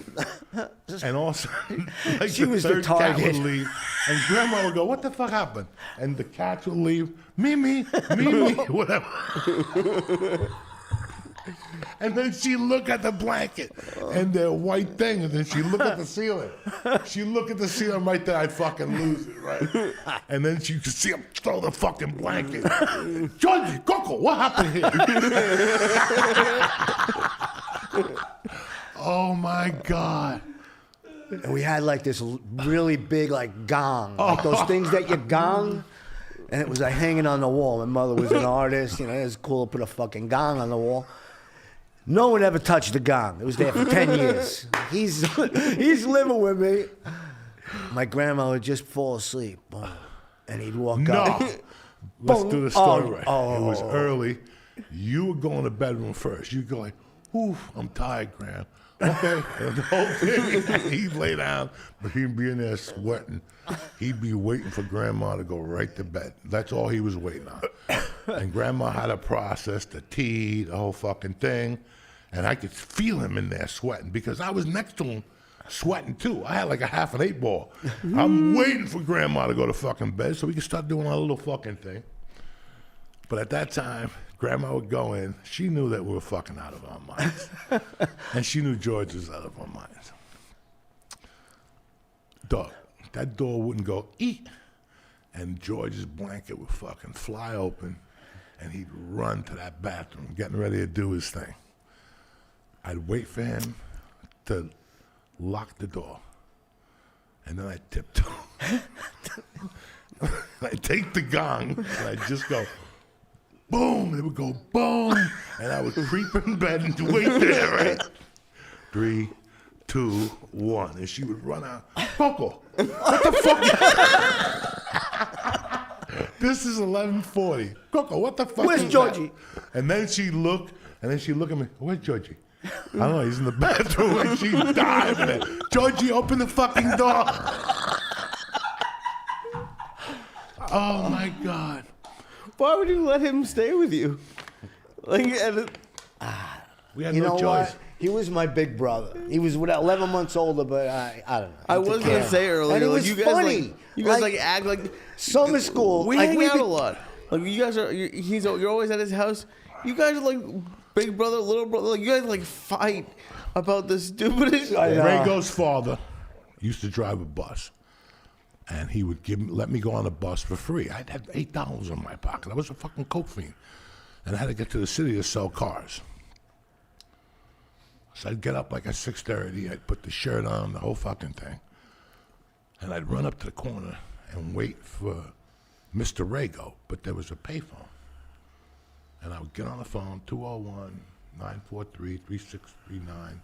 A: And all of a sudden, like
C: She
A: the
C: was the
A: 3rd cat
C: target.
A: would leave. And Grandma would go, what the fuck happened? And the cats would leave, Mimi, whatever. And then she look at the blanket and the white thing, and then she look at the ceiling. She look at the ceiling right there, I'd fucking lose it, right? And then she could see him throw the fucking blanket. Georgie, Coco, what happened here? Oh my God.
C: And we had like this really big like gong, like those things that you gong. And it was like hanging on the wall. My mother was an artist, you know, it was cool to put a fucking gong on the wall. No one ever touched the gong. It was there for 10 years. He's living with me. My grandma would just fall asleep. Boom. And he'd walk up.
A: No. Let's do the story
C: Oh,
A: right.
C: oh.
A: It was early. You would go in the bedroom first. You'd go like, oof, I'm tired, Gram. Okay. And the whole thing, he'd lay down, but he'd be in there sweating. He'd be waiting for Grandma to go right to bed. That's all he was waiting on. And Grandma had to process the tea, the whole fucking thing. And I could feel him in there sweating because I was next to him sweating too. I had like a half an 8 ball. I'm waiting for Grandma to go to fucking bed so we could start doing our little fucking thing. But at that time, Grandma would go in. She knew that we were fucking out of our minds. And she knew George was out of our minds. Dog, that door wouldn't go eat. And George's blanket would fucking fly open and he'd run to that bathroom, getting ready to do his thing. I'd wait for him to lock the door. And then I'd tiptoe. I'd take the gong and I'd just go, boom. It would go boom. And I would creep in bed and wait there, right? 3, 2, 1. And she would run out. Coco, what the fuck? This is 11:40. Coco, what the fuck
C: Where's
A: is
C: Georgie?
A: that? And then she look at me. Where's Georgie? I don't know. He's in the bathroom. And she dived in it. Georgie, open the fucking door. Oh, my God.
B: Why would you let him stay with you? Like,
A: We had
C: You
A: no
C: know
A: choice.
C: what? He was my big brother. He was 11 months older, but I don't know.
B: I was gonna say earlier,
C: And it
B: like,
C: was
B: you guys
C: funny.
B: you guys act like
C: Summer school.
B: we
C: like,
B: hang
C: we'd
B: out
C: be-
B: a lot. Like you guys are, you're always at his house. You guys are like big brother, little brother. Like you guys like fight about the stupidest.
C: I know.
A: Rago's father used to drive a bus, and he would let me go on a bus for free. I'd have $8 in my pocket. I was a fucking coke fiend, and I had to get to the city to sell cars. So I'd get up like at 6:30. I'd put the shirt on, the whole fucking thing, and I'd run up to the corner and wait for Mr. Rago. But there was a payphone, and I would get on the phone, 201-943-3639,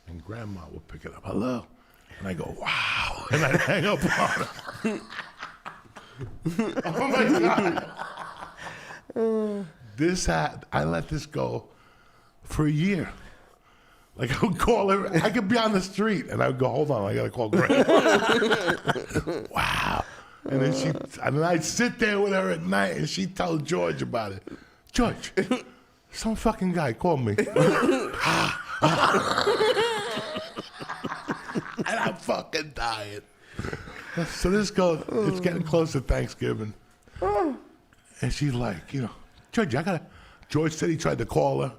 A: and Grandma would pick it up. Hello. And I go, wow. And I'd hang up on her. Oh, my God. I let this go for a year. Like, I would call her. I could be on the street, and I would go, hold on, I got to call Grandma. Wow. And then I'd sit there with her at night, and she'd tell George about it. George, some fucking guy called me. And I'm fucking dying. So this goes, it's getting close to Thanksgiving. And she's like, George, George said he tried to call her.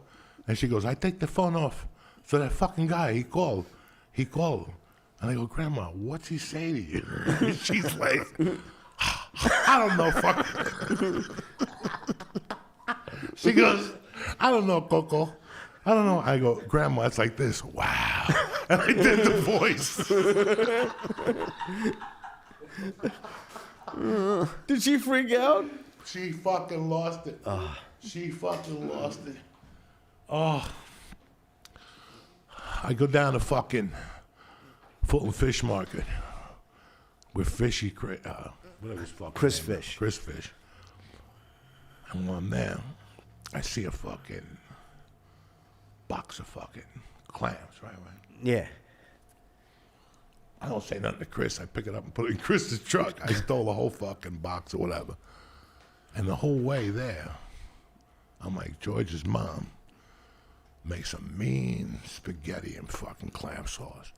A: And she goes, I take the phone off. So that fucking guy, he called. And I go, Grandma, what's he say to you? And she's like, I don't know, fuck. She goes, I don't know, Coco. I don't know. I go, Grandma, it's like this. Wow. And I did the voice.
B: Did she freak out?
A: She fucking lost it. She fucking lost it. Oh. I go down to fucking Fulton Fish Market with Fishy, whatever his fucking
C: Chris
A: name is.
C: Fish.
A: Chris Fish. And when I'm there, I see a fucking box of fucking clams, right?
C: Yeah.
A: I don't say nothing to Chris. I pick it up and put it in Chris's truck. I stole the whole fucking box or whatever. And the whole way there, I'm like, George's mom makes some mean spaghetti and fucking clam sauce.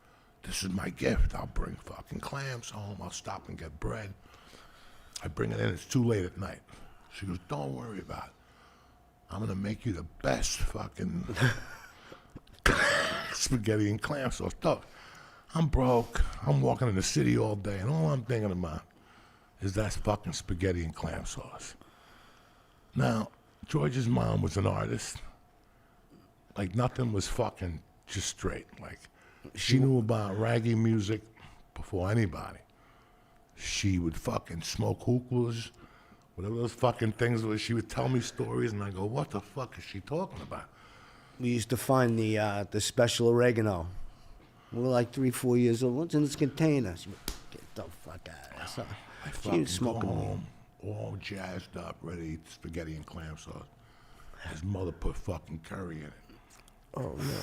A: This is my gift. I'll bring fucking clams home. I'll stop and get bread. I bring it in. It's too late at night. She goes, don't worry about it. I'm going to make you the best fucking spaghetti and clam sauce. Dog, I'm broke. I'm walking in the city all day, and all I'm thinking about is that fucking spaghetti and clam sauce. Now, George's mom was an artist. Like, nothing was fucking just straight. Like, she knew about reggae music before anybody. She would fucking smoke hookahs, whatever those fucking things were. She would tell me stories, and I go, what the fuck is she talking about?
C: We used to find the special oregano. We were like 3-4 years old. What's in this container? She would, get the fuck out of here.
A: I
C: She
A: fucking
C: was smoking
A: go
C: weed.
A: home, all jazzed up, ready to eat spaghetti and clam sauce. His mother put fucking curry in it.
C: Oh, no.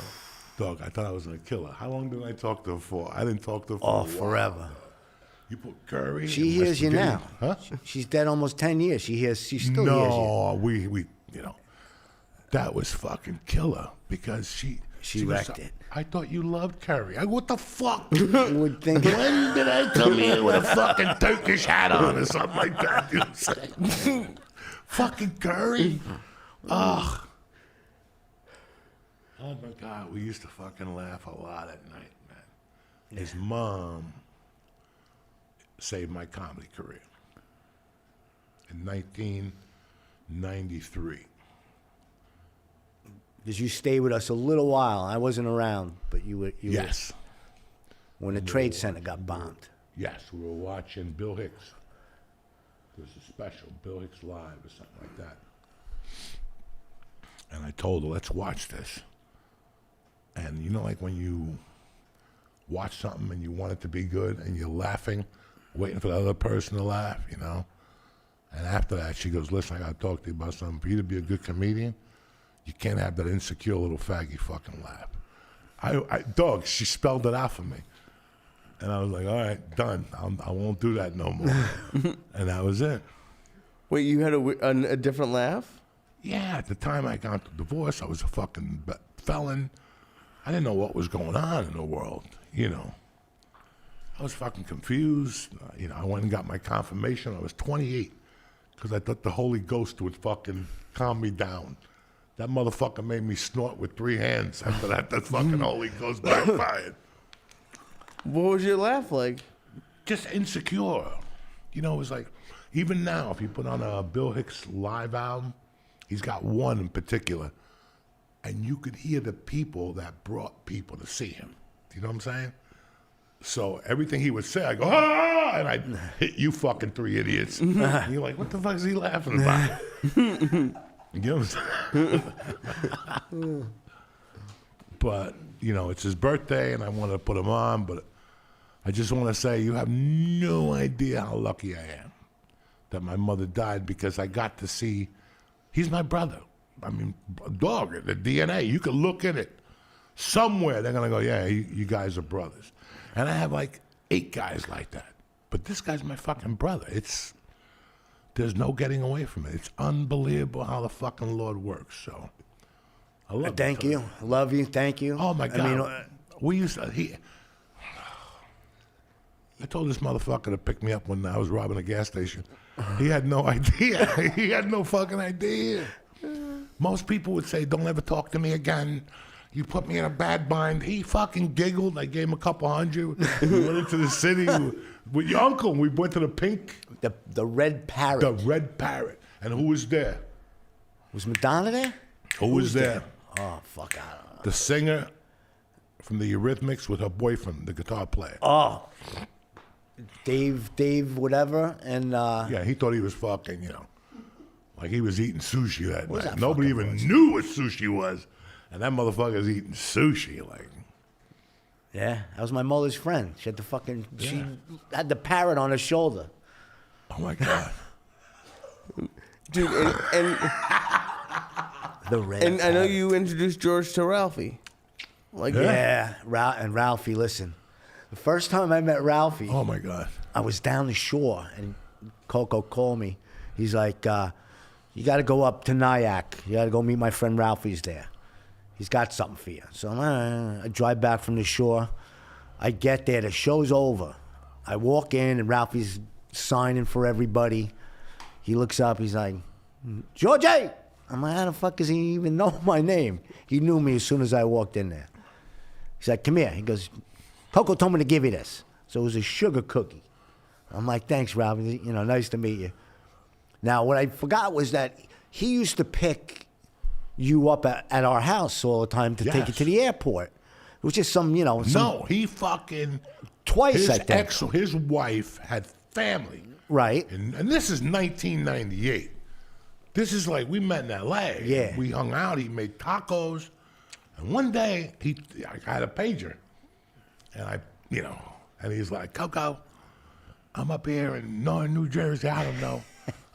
A: Dog, I thought I was gonna kill her. How long did I talk to her for? I didn't talk to her for
C: Oh,
A: a while.
C: forever.
A: You put curry.
C: She
A: in my
C: hears you
A: spaghetti?
C: now.
A: Huh?
C: She's dead almost 10 years. She still hears you.
A: No, we, that was fucking killer because she
C: She
A: goes,
C: wrecked it.
A: I thought you loved curry. I go, what the fuck?
C: You would think
A: When did I come here with a fucking Turkish hat on or something like that? You know what I'm saying? Fucking curry? Ugh. Oh my God, we used to fucking laugh a lot at night, man. His mom saved my comedy career in 1993.
C: because you stayed with us a little while. I wasn't around, but you were.
A: Yes.
C: When the Trade Center got bombed.
A: Yes, we were watching Bill Hicks. There was a special, Bill Hicks Live or something like that. And I told her, let's watch this. And like when you watch something and you want it to be good and you're laughing, waiting for the other person to laugh, you know? And after that, she goes, listen, I got to talk to you about something. For you to be a good comedian, you can't have that insecure little faggy fucking laugh. Dog, she spelled it out for me. And I was like, all right, done. I won't do that no more. And that was it.
B: Wait, you had a different laugh?
A: Yeah, at the time I got the divorce, I was a fucking felon. I didn't know what was going on in the world, you know. I was fucking confused. You know, I went and got my confirmation. I was 28 because I thought the Holy Ghost would fucking calm me down. That motherfucker made me snort with 3 hands. After that, that fucking Holy Ghost backfired.
B: What was your laugh like?
A: Just insecure. You know, it was like, even now, if you put on a Bill Hicks live album, he's got one in particular, and you could hear the people that brought people to see him. Do you know what I'm saying? So everything he would say, I go, ah! And I'd hit you fucking 3 idiots. And you're like, what the fuck is he laughing about? You know what I'm saying? But, you know, it's his birthday, and I wanted to put him on, but I just want to say you have no idea how lucky I am that my mother died, because I got to see, he's my brother. I mean, dog, the DNA, you can look in it. Somewhere they're going to go, yeah, you guys are brothers. And I have like 8 guys like that. But this guy's my fucking brother. There's no getting away from it. It's unbelievable how the fucking Lord works. So I love
C: Thank you. I love you. Thank you.
A: Oh my God.
C: I mean,
A: we used to, I told this motherfucker to pick me up when I was robbing a gas station. He had no idea. He had no fucking idea. Most people would say, don't ever talk to me again. You put me in a bad bind. He fucking giggled. I gave him a couple $100. We went into the city with your uncle. We went to the pink.
C: the Red Parrot.
A: The Red Parrot. And who was there?
C: Was Madonna there?
A: Who was there?
C: Oh, fuck, I don't know.
A: The singer from the Eurythmics with her boyfriend, the guitar player.
C: Oh, Dave, whatever, and
A: Yeah, he thought he was fucking, you know, like he was eating sushi that night.
C: that
A: Nobody
C: fucking
A: even
C: voice?
A: knew what sushi was. And that motherfucker's eating sushi, like.
C: yeah, that was my mother's friend. She had the fucking, she
A: Yeah.
C: had the parrot on her shoulder.
A: Oh my God.
B: Dude, and
C: The Red
B: I know
C: Parrot.
B: you introduced George to Ralphie. Like,
C: Yeah, and Ralphie, listen. The first time I met Ralphie,
A: Oh my God.
C: I was down the shore, and Coco called me. He's like, you got to go up to Nyack. You got to go meet my friend Ralphie's there. He's got something for you. So I drive back from the shore. I get there. The show's over. I walk in, and Ralphie's signing for everybody. He looks up. He's like, Georgie! I'm like, how the fuck does he even know my name? He knew me as soon as I walked in there. He's like, come here. He goes, Coco told me to give you this. So it was a sugar cookie. I'm like, thanks, Ralphie. You know, nice to meet you. Now, what I forgot was that he used to pick you up at our house all the time to take you
A: Yes.
C: to the airport. It was just some, you know,
A: No, he fucking.
C: twice, I think.
A: His wife had family.
C: Right.
A: And this is 1998. This is like, we met in L.A.
C: Yeah.
A: We hung out. He made tacos. And one day, I had a pager. And and he's like, Coco, I'm up here in Northern New Jersey. I don't know.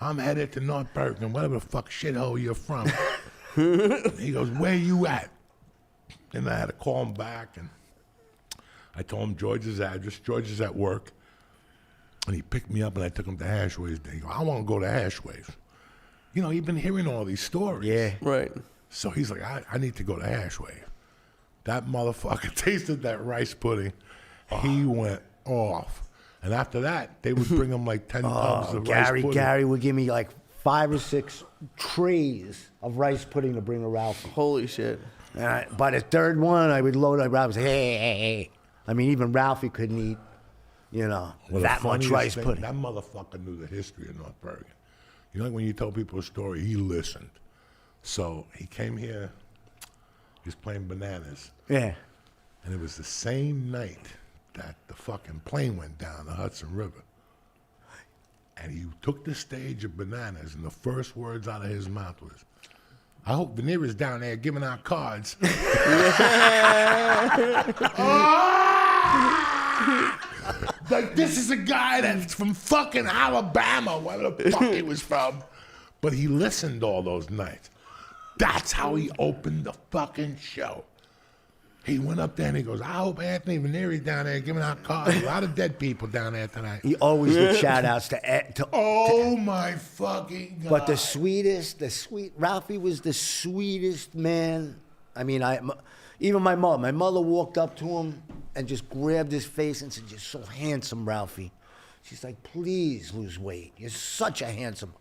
A: I'm headed to North Bergen, whatever the fuck shithole you're from. He goes, where you at? And I had to call him back. And I told him George's address. George is at work. And he picked me up, and I took him to Hashways. He goes, I want to go to Hashways. You know, you've been hearing all these stories.
C: Yeah.
B: right.
A: So he's like, I need to go to Hashway. That motherfucker tasted that rice pudding. He went off. And after that, they would bring him like 10 tubs of rice pudding.
C: Gary would give me like 5 or 6 trays of rice pudding to bring to Ralphie.
B: Holy shit.
C: And by the third one, I would load up Ralphie. Hey. I mean, even Ralphie couldn't eat, you know,
A: Well, the
C: that much
A: funniest
C: rice
A: thing,
C: pudding.
A: That motherfucker knew the history of North Bergen. You know, like when you tell people a story, he listened. So he came here, he was playing bananas.
C: Yeah.
A: And it was the same night that the fucking plane went down the Hudson River. And he took the stage of bananas, and the first words out of his mouth was, I hope Veneera's down there giving out cards. Like, this is a guy that's from fucking Alabama, where the fuck he was from. But he listened all those nights. That's how he opened the fucking show. He went up there and he goes, I hope Anthony Veneri's down there giving out cards. A lot of dead people down there tonight.
C: He always did shout outs to
A: Oh my fucking God.
C: But Ralphie was the sweetest man. I mean, even my mother walked up to him and just grabbed his face and said, you're so handsome, Ralphie. She's like, please lose weight. You're such a handsome.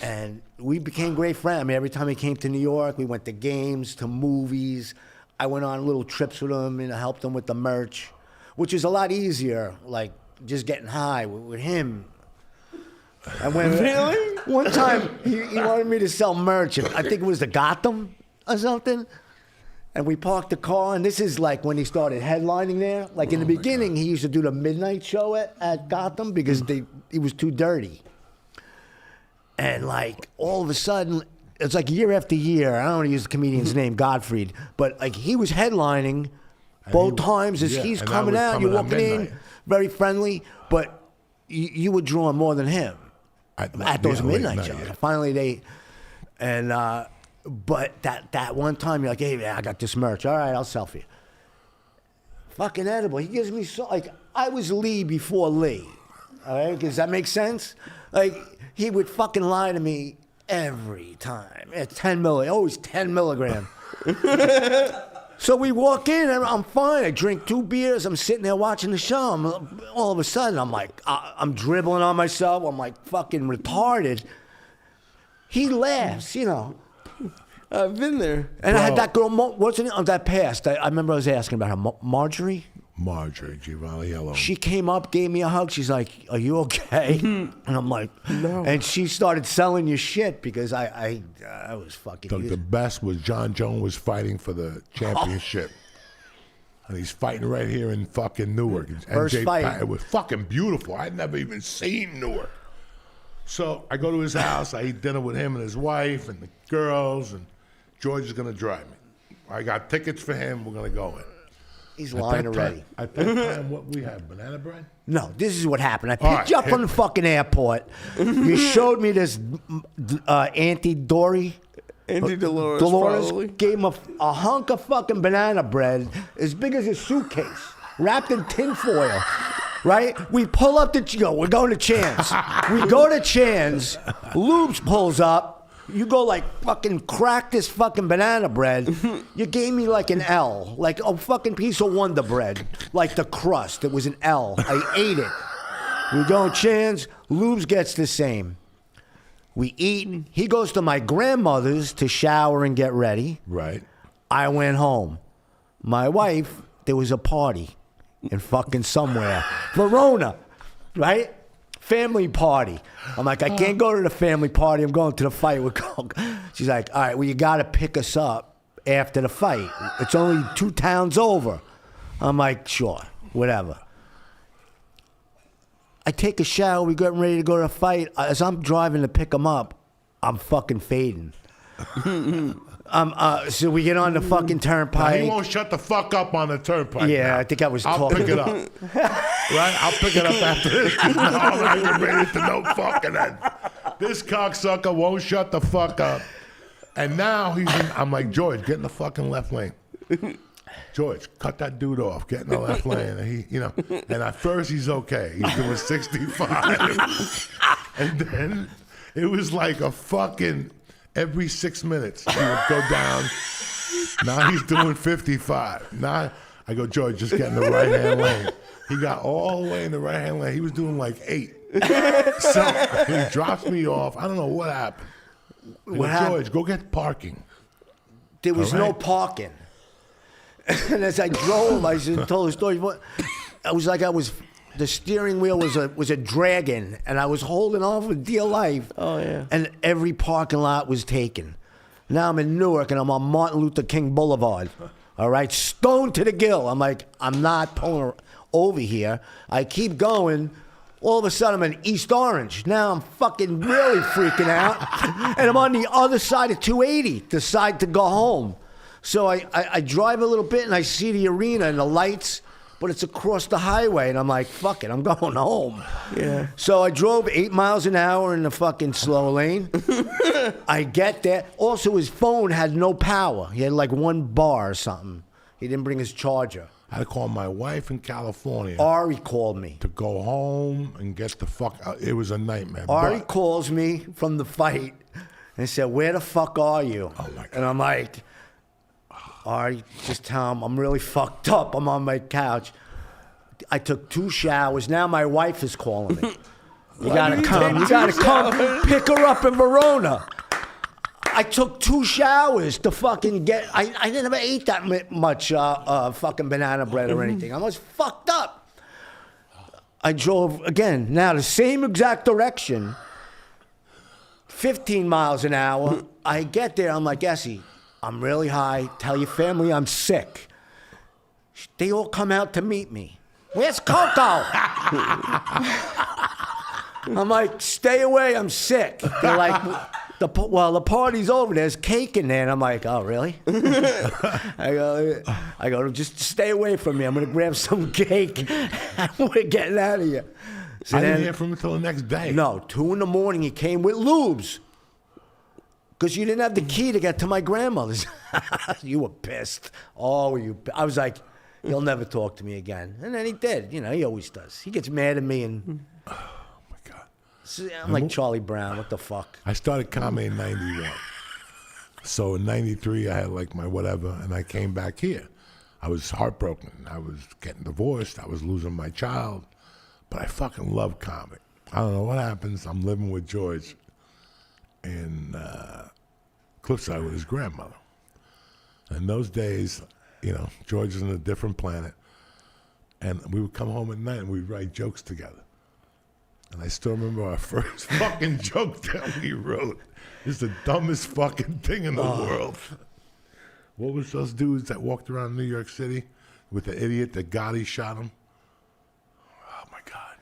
C: And we became great friends. I mean, every time he came to New York, we went to games, to movies. I went on little trips with him and I helped him with the merch, which is a lot easier, like just getting high with him.
B: Really?
C: One time, he wanted me to sell merch. I think it was the Gotham or something. And we parked the car, and this is like when he started headlining there. Like in the beginning, he used to do the midnight show at Gotham because he was too dirty. And like all of a sudden, it's like year after year. I don't want to use the comedian's name, Gottfried, but like he was headlining both times as he's coming out. You're walking in, very friendly, but you were drawing more than him at those midnight shows. Yeah. Finally, but that one time you're like, hey, man, I got this merch. All right, I'll sell for you. Fucking edible. He gives me like I was Lee before Lee. All right, does that make sense? Like he would fucking lie to me every time. It's 10 milligram, always 10 milligram. So we walk in and I'm fine. I drink 2 beers. I'm sitting there watching the show. All of a sudden, I'm like, I'm dribbling on myself. I'm like fucking retarded. He laughs, you know.
B: I've been there.
C: And I had that girl, what's her name? That passed. I remember I was asking about her. Marjorie
A: Giovanniello.
C: She came up, gave me a hug. She's like, are you okay? And I'm like, no. And she started selling you shit because I was fucking
A: The best was John Jones was fighting for the championship. And he's fighting right here in fucking Newark.
C: First fight.
A: It was fucking beautiful. I'd never even seen Newark. So I go to his house. I eat dinner with him and his wife and the girls. And George is going to drive me. I got tickets for him. We're going to go in.
C: He's lying already.
A: At that time, what we have, banana bread?
C: No, this is what happened. I picked you up from the fucking airport. You showed me this Auntie Dolores,
B: probably.
C: gave him a hunk of fucking banana bread as big as a suitcase, wrapped in tinfoil. Right? We pull up we're going to Chan's. We go to Chan's. Lubes pulls up. You go like fucking crack this fucking banana bread. You gave me like an L, like a fucking piece of Wonder Bread, like the crust. It was an L. I ate it. We go to Chan's. Lubes gets the same. We eat. He goes to my grandmother's to shower and get ready.
A: Right.
C: I went home. My wife, there was a party in fucking somewhere. Verona, right? Family party. I'm like, I can't go to the family party. I'm going to the fight with Coke. She's like, all right, well, you got to pick us up after the fight. It's only 2 towns over. I'm like, sure, whatever. I take a shower. We getting ready to go to the fight. As I'm driving to pick him up, I'm fucking fading. So we get on the fucking turnpike.
A: He won't shut the fuck up on the turnpike.
C: Yeah,
A: now.
C: I think I was
A: I'll
C: talking.
A: pick it up. Right? I'll pick it up after this. No, I'm not even ready to no fucking end. This cocksucker won't shut the fuck up. And now I'm like, George, get in the fucking left lane. George, cut that dude off. Get in the left lane. And and at first he's okay. He's doing 65. And then it was like a fucking... Every 6 minutes, he would go down. Now he's doing 55. Now I go, George, just get in the right-hand lane. He got all the way in the right-hand lane. He was doing like 8. So he drops me off. I don't know what happened. George, go get parking.
C: There was no parking. And as I drove, I told the story. The steering wheel was a dragon, and I was holding on for dear life.
B: Oh, yeah.
C: And every parking lot was taken. Now I'm in Newark, and I'm on Martin Luther King Boulevard. All right, stoned to the gill. I'm like, I'm not pulling over here. I keep going. All of a sudden, I'm in East Orange. Now I'm fucking really freaking out. And I'm on the other side of 280, decide to go home. So I drive a little bit, and I see the arena and the lights. but it's across the highway. And I'm like, fuck it, I'm going home.
B: Yeah.
C: So I drove 8 miles an hour in the fucking slow lane. I get there. Also, his phone had no power. He had like 1 bar or something. He didn't bring his charger.
A: I had to call my wife in California
C: Ari called me.
A: to go home and get the fuck out. It was a nightmare.
C: Ari
A: But
C: calls me from the fight and said, "Where the fuck are you?"
A: Oh, my God.
C: And I'm like, Ari, just tell him I'm really fucked up. I'm on my couch. I took 2 showers. Now my wife is calling me. You gotta come. You gotta come pick her up in Verona. I took 2 showers to fucking get. I never ate that much fucking banana bread or anything. I was fucked up. I drove again. Now the same exact direction. 15 miles an hour. I get there. I'm like, Essie, I'm really high. Tell your family I'm sick. They all come out to meet me. Where's Coco? I'm like, stay away. I'm sick. They're like, the party's over. There's cake in there. And I'm like, oh, really? I go, just stay away from me. I'm going to grab some cake. We're getting out of here. So
A: I didn't
C: then-
A: hear from him until the next day.
C: No, 2 in the morning he came with lubes. Because you didn't have the key to get to my grandmother's. You were pissed. Oh, were you? I was like, he'll never talk to me again. And then he did. You know, he always does. He gets mad at me and
A: Oh, my God.
C: I'm like Charlie Brown. What the fuck?
A: I started comedy in 91. So in 93, I had like my whatever, and I came back here. I was heartbroken. I was getting divorced. I was losing my child. But I fucking love comedy. I don't know what happens. I'm living with George in Cliffside with his grandmother. And those days, you know, George is in a different planet. And we would come home at night and we'd write jokes together. And I still remember our first fucking joke that we wrote. It's the dumbest fucking thing in the world. What was those dudes that walked around New York City with the idiot that Gotti shot him? Oh my God.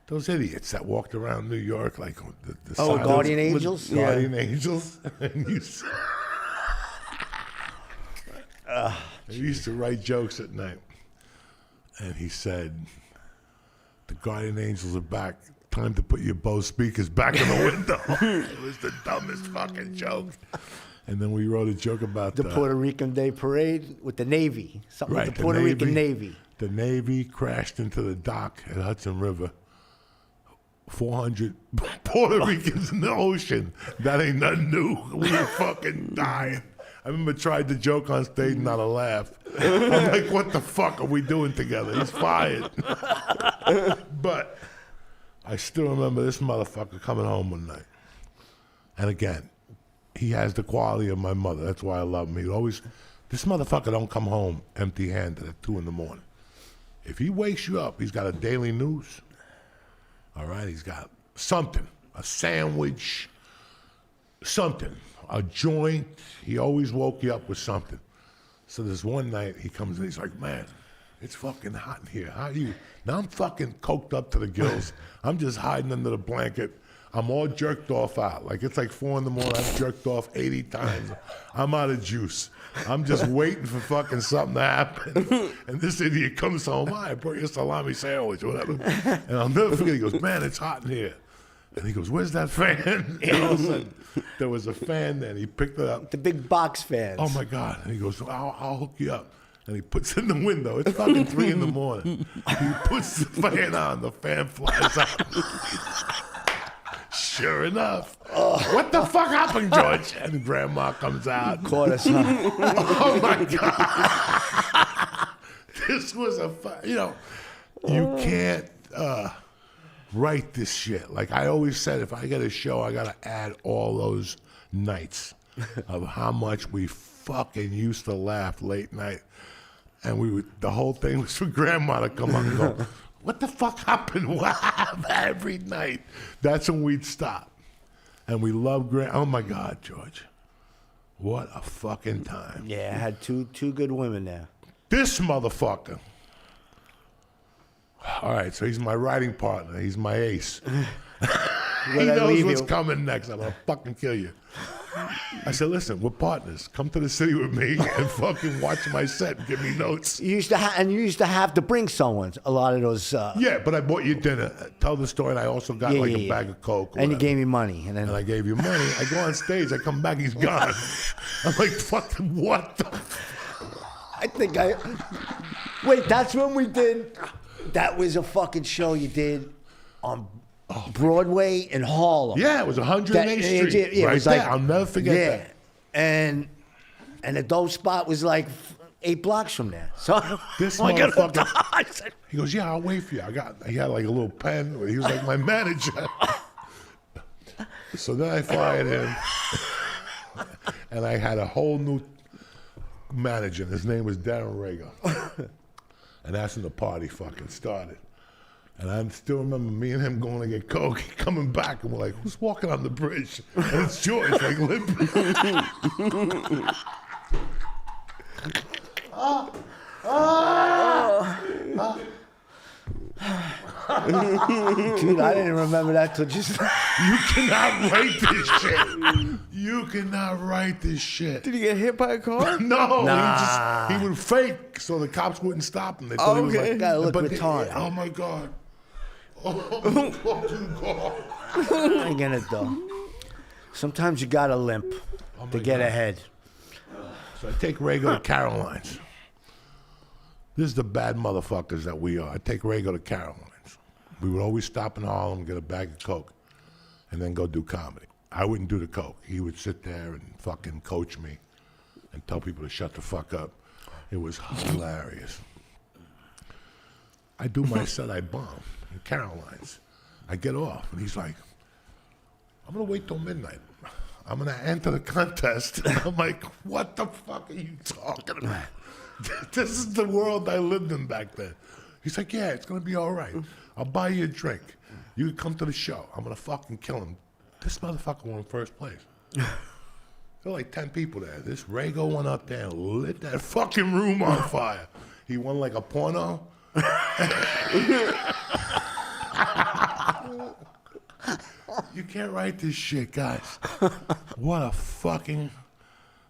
A: Those idiots that walked around New York like the
C: Oh,
A: silence-
C: Guardian Angels?
A: Guardian Angels. And he used to write jokes at night. And he said, the Guardian Angels are back. Time to put your Bose speakers back in the window. It was the dumbest fucking joke. And then we wrote a joke about
C: The Puerto Rican Day Parade with the Navy. Something
A: right,
C: with the Puerto Rican Navy.
A: The Navy crashed into the dock at Hudson River. 400 Puerto Ricans in the ocean. That ain't nothing new. We were fucking dying. I remember tried the joke on stage, not a laugh. I'm like, what the fuck are we doing together? He's fired. But I still remember this motherfucker coming home one night. And again, he has the quality of my mother. That's why I love him. He always, this motherfucker don't come home empty-handed at 2 in the morning. If he wakes you up, he's got a daily news. All right, he's got something, a sandwich, something, a joint. He always woke you up with something. So this one night he comes in, he's like, man, it's fucking hot in here. How you? Now I'm fucking coked up to the gills. I'm just hiding under the blanket. I'm all jerked off out. Like it's like 4 in the morning. I've jerked off 80 times. I'm out of juice. I'm just waiting for fucking something to happen. And this idiot comes home. I brought you a salami sandwich or whatever. And I'll never forget. He goes, man, it's hot in here. And he goes, where's that fan? And all of a sudden, there was a fan there. And he picked it up.
C: The big box fans.
A: Oh, my God. And he goes, I'll hook you up. And he puts it in the window. It's fucking 3 in the morning. He puts the fan on. The fan flies out. Sure enough. What the fuck happened, George? And Grandma comes out.
C: Caught us, huh?
A: Oh, my God. This was you can't write this shit. Like I always said, if I get a show, I got to add all those nights of how much we fucking used to laugh late night. And the whole thing was for Grandma to come up and go, what the fuck happened? What happened? Every night. That's when we'd stop. And we love oh my God, George. What a fucking time.
C: Yeah, I had two good women there.
A: This motherfucker. All right, so he's my writing partner. He's my ace. He
C: Where'd I
A: knows
C: leave
A: what's
C: you?
A: coming next. I'm going to fucking kill you. I said, listen, we're partners. Come to the city with me and fucking watch my set and give me notes.
C: You used to have to bring someone. A lot of those.
A: Yeah, but I bought you dinner. Tell the story. And I also got a bag of Coke.
C: And you gave me money. And
A: I gave you money. I go on stage. I come back. He's gone. I'm like, fucking what the?
C: Wait, that's when we did. That was a fucking show you did on Broadway in Harlem.
A: Yeah, it was 108th Street.
C: Yeah,
A: right there. I'll never forget that.
C: And the dope spot was like 8 blocks from there. So
A: this motherfucker. He goes, yeah, I'll wait for you. He had like a little pen. He was like my manager. So then I fired him. And I had a whole new manager. His name was Darren Rago. And that's when the party fucking started. And I still remember me and him going to get Coke, coming back, and we're like, who's walking on the bridge? And it's George, like limping.
C: Dude, I didn't remember that till just.
A: You cannot write this shit. You cannot write this shit.
B: Did he get hit by a car?
A: No,
C: Nah.
A: he would fake so the cops wouldn't stop him. They thought he was like,
C: Gotta look
A: but
C: retarded.
A: oh my God. Oh my fucking God.
C: I get it though. Sometimes you gotta limp to get ahead.
A: So I take Rago to Caroline's. This is the bad motherfuckers that we are. I take Rago to Caroline's. We would always stop in Harlem, get a bag of Coke, and then go do comedy. I wouldn't do the Coke. He would sit there and fucking coach me and tell people to shut the fuck up. It was hilarious. I do my set, I bomb in Caroline's. I get off, and he's like, I'm going to wait till midnight. I'm going to enter the contest. I'm like, what the fuck are you talking about? This is the world I lived in back then. He's like, yeah, it's going to be all right. I'll buy you a drink. You can come to the show. I'm going to fucking kill him. This motherfucker won first place. There were like 10 people there. This Rago went up there and lit that fucking room on fire. He won like a porno. You can't write this shit, guys. What a fucking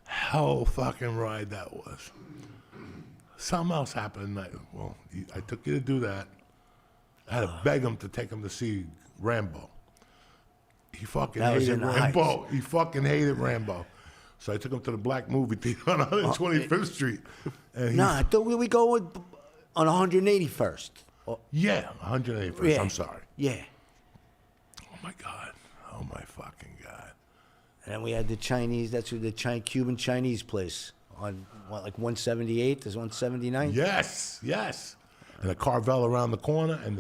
A: hell fucking ride that was. Something else happened tonight. Well, I took you to do that. I had to beg him to take him to see Rambo. He fucking hated Rambo. He fucking hated Rambo. So I took him to the black movie theater on 125th Street. And
C: I thought we go on 181st.
A: Yeah, 181st.
C: Yeah.
A: I'm sorry.
C: Yeah.
A: Oh my God. Oh my fucking God.
C: And then we had the Chinese. That's the Cuban Chinese place on what, like 178? There's 179.
A: Yes, yes. And the Carvel around the corner, and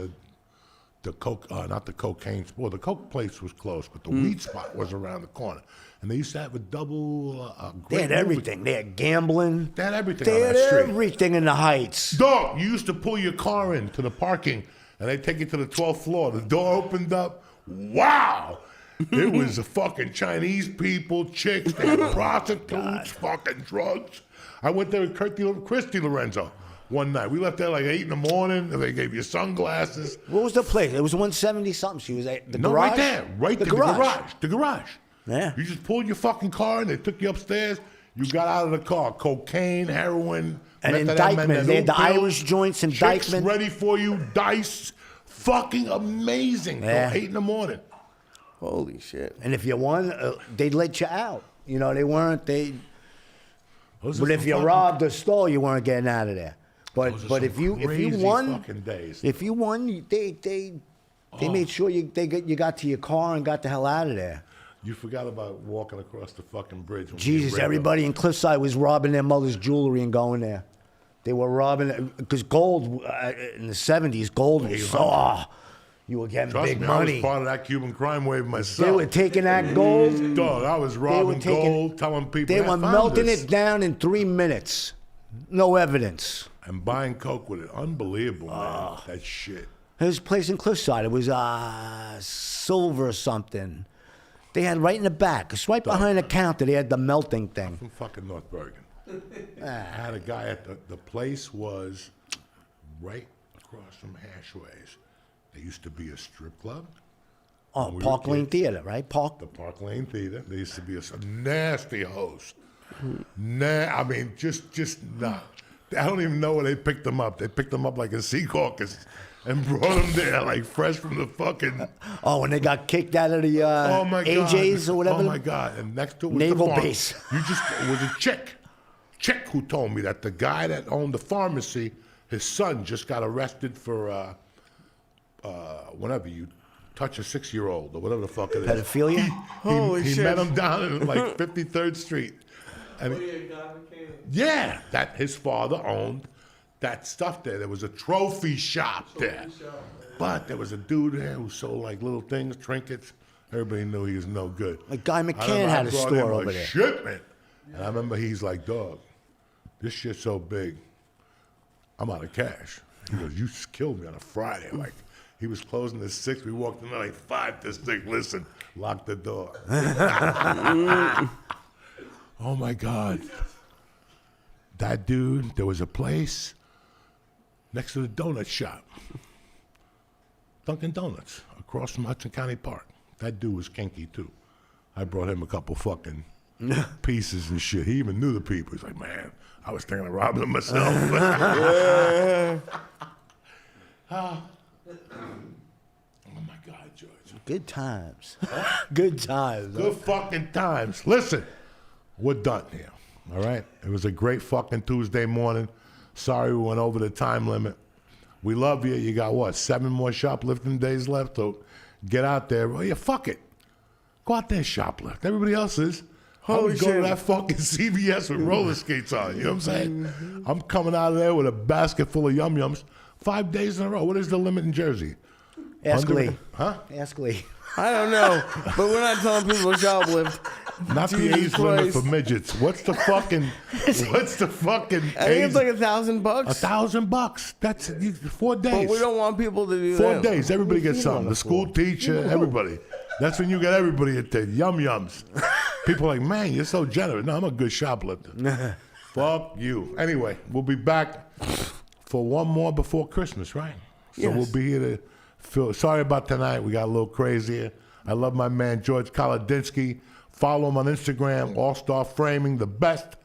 A: the coke, not the cocaine. Well, the coke place was closed, but the weed spot was around the corner. And they used to have a double.
C: They had everything. They had gambling.
A: They had everything
C: They
A: on
C: had
A: that street.
C: everything in the Heights.
A: Dog, you used to pull your car into the parking, and they take you to the 12th floor. The door opened up. Wow. It was the fucking Chinese people, chicks, they had prostitutes, fucking drugs. I went there with Christy Lorenzo one night. We left there like 8 in the morning, and they gave you sunglasses.
C: What was the place? It was 170 something. She was at the
A: No,
C: garage.
A: right there. Right there. The garage.
C: Yeah.
A: You just pulled your fucking car, and they took you upstairs. You got out of the car. Cocaine, heroin.
C: And indictment. They had the
A: pills,
C: Irish joints,
A: chicks
C: indictment.
A: ready for you, dice. Fucking amazing.
C: Yeah.
A: Till 8 in the morning.
B: Holy shit.
C: And if you won, they'd let you out. You know, they weren't. But if you robbed a store, you weren't getting out of there. But if you won, if you won, they made sure you got to your car and got the hell out of there.
A: You forgot about walking across the fucking bridge.
C: Jesus, everybody in Cliffside was robbing their mother's jewelry and going there. They were robbing because gold in the 70s, gold was you were getting big money.
A: I was part of that Cuban crime wave myself.
C: They were taking that gold.
A: Dog, I was robbing gold, telling people.
C: They were melting it down in 3 minutes. No evidence.
A: And buying coke with it. Unbelievable, man. That shit.
C: There's a place in Cliffside. It was Silver or something. They had right in the back. It's right behind the counter. They had the melting thing.
A: From fucking North Bergen. I had a guy at the place was right across from Hashways. There used to be a strip club.
C: Oh,
A: when we
C: Park
A: were
C: Lane
A: kids.
C: Theater, right?
A: The Park Lane Theater. There used to be a nasty host. I mean, just not. I don't even know where they picked them up. They picked them up like in Secaucus and brought them there like fresh from the fucking.
C: Oh, when they got kicked out of the
A: Oh my God.
C: AJ's or whatever.
A: Oh my God! And next to it was
C: Naval
A: the farm.
C: base.
A: It was a chick who told me that the guy that owned the pharmacy, his son just got arrested for whenever you touch a 6-year-old or whatever the fuck it is.
C: Pedophilia?
B: Holy
A: he
B: shit.
A: met him down in like 53rd Street. And yeah, that his father owned that stuff there. There was a trophy shop there. But there was a dude there who sold like little things, trinkets. Everybody knew he was no good.
C: Like Guy
A: I
C: McCann
A: remember
C: had
A: I
C: a
A: brought
C: store
A: him
C: over there.
A: shipment. And I remember he's like, dog, this shit's so big, I'm out of cash. He goes, you just killed me on a Friday. Like, he was closing at 6. We walked in there like 5 to 6. Listen, lock the door. Oh my God. That dude, there was a place next to the donut shop. Dunkin' Donuts, across from Hudson County Park. That dude was kinky too. I brought him a couple fucking pieces and shit. He even knew the people. He's like, man, I was thinking of robbing them myself. Oh my God, George.
C: Good times. Good times.
A: Good fucking times. Listen, we're done here. All right? It was a great fucking Tuesday morning. Sorry we went over the time limit. We love you. You got what, 7 more shoplifting days left? So get out there. Oh, yeah, fuck it. Go out there and shoplift. Everybody else is. I would go to that fucking CVS with roller skates on. You know what I'm saying? I'm coming out of there with a basket full of yum-yums 5 days in a row. What is the limit in Jersey?
C: Ask Lee.
A: Huh?
C: Ask Lee.
B: I don't know, but we're not telling people to shoplift.
A: Not the
B: Jesus
A: age limit
B: Christ.
A: for midgets. What's the fucking
B: I think
A: age?
B: it's like $1,000.
A: $1,000. That's 4 days.
B: But we don't want people to do
A: 4
B: that.
A: days. Everybody gets something. The school teacher, everybody. That's when you get everybody at the yum-yums. People are like, man, you're so generous. No, I'm a good shoplifter. Fuck you. Anyway, we'll be back for one more before Christmas, right? So
B: Yes.
A: we'll be here to feel. Sorry about tonight. We got a little crazier. I love my man, George Kolodinsky. Follow him on Instagram, All-Star Framing, the best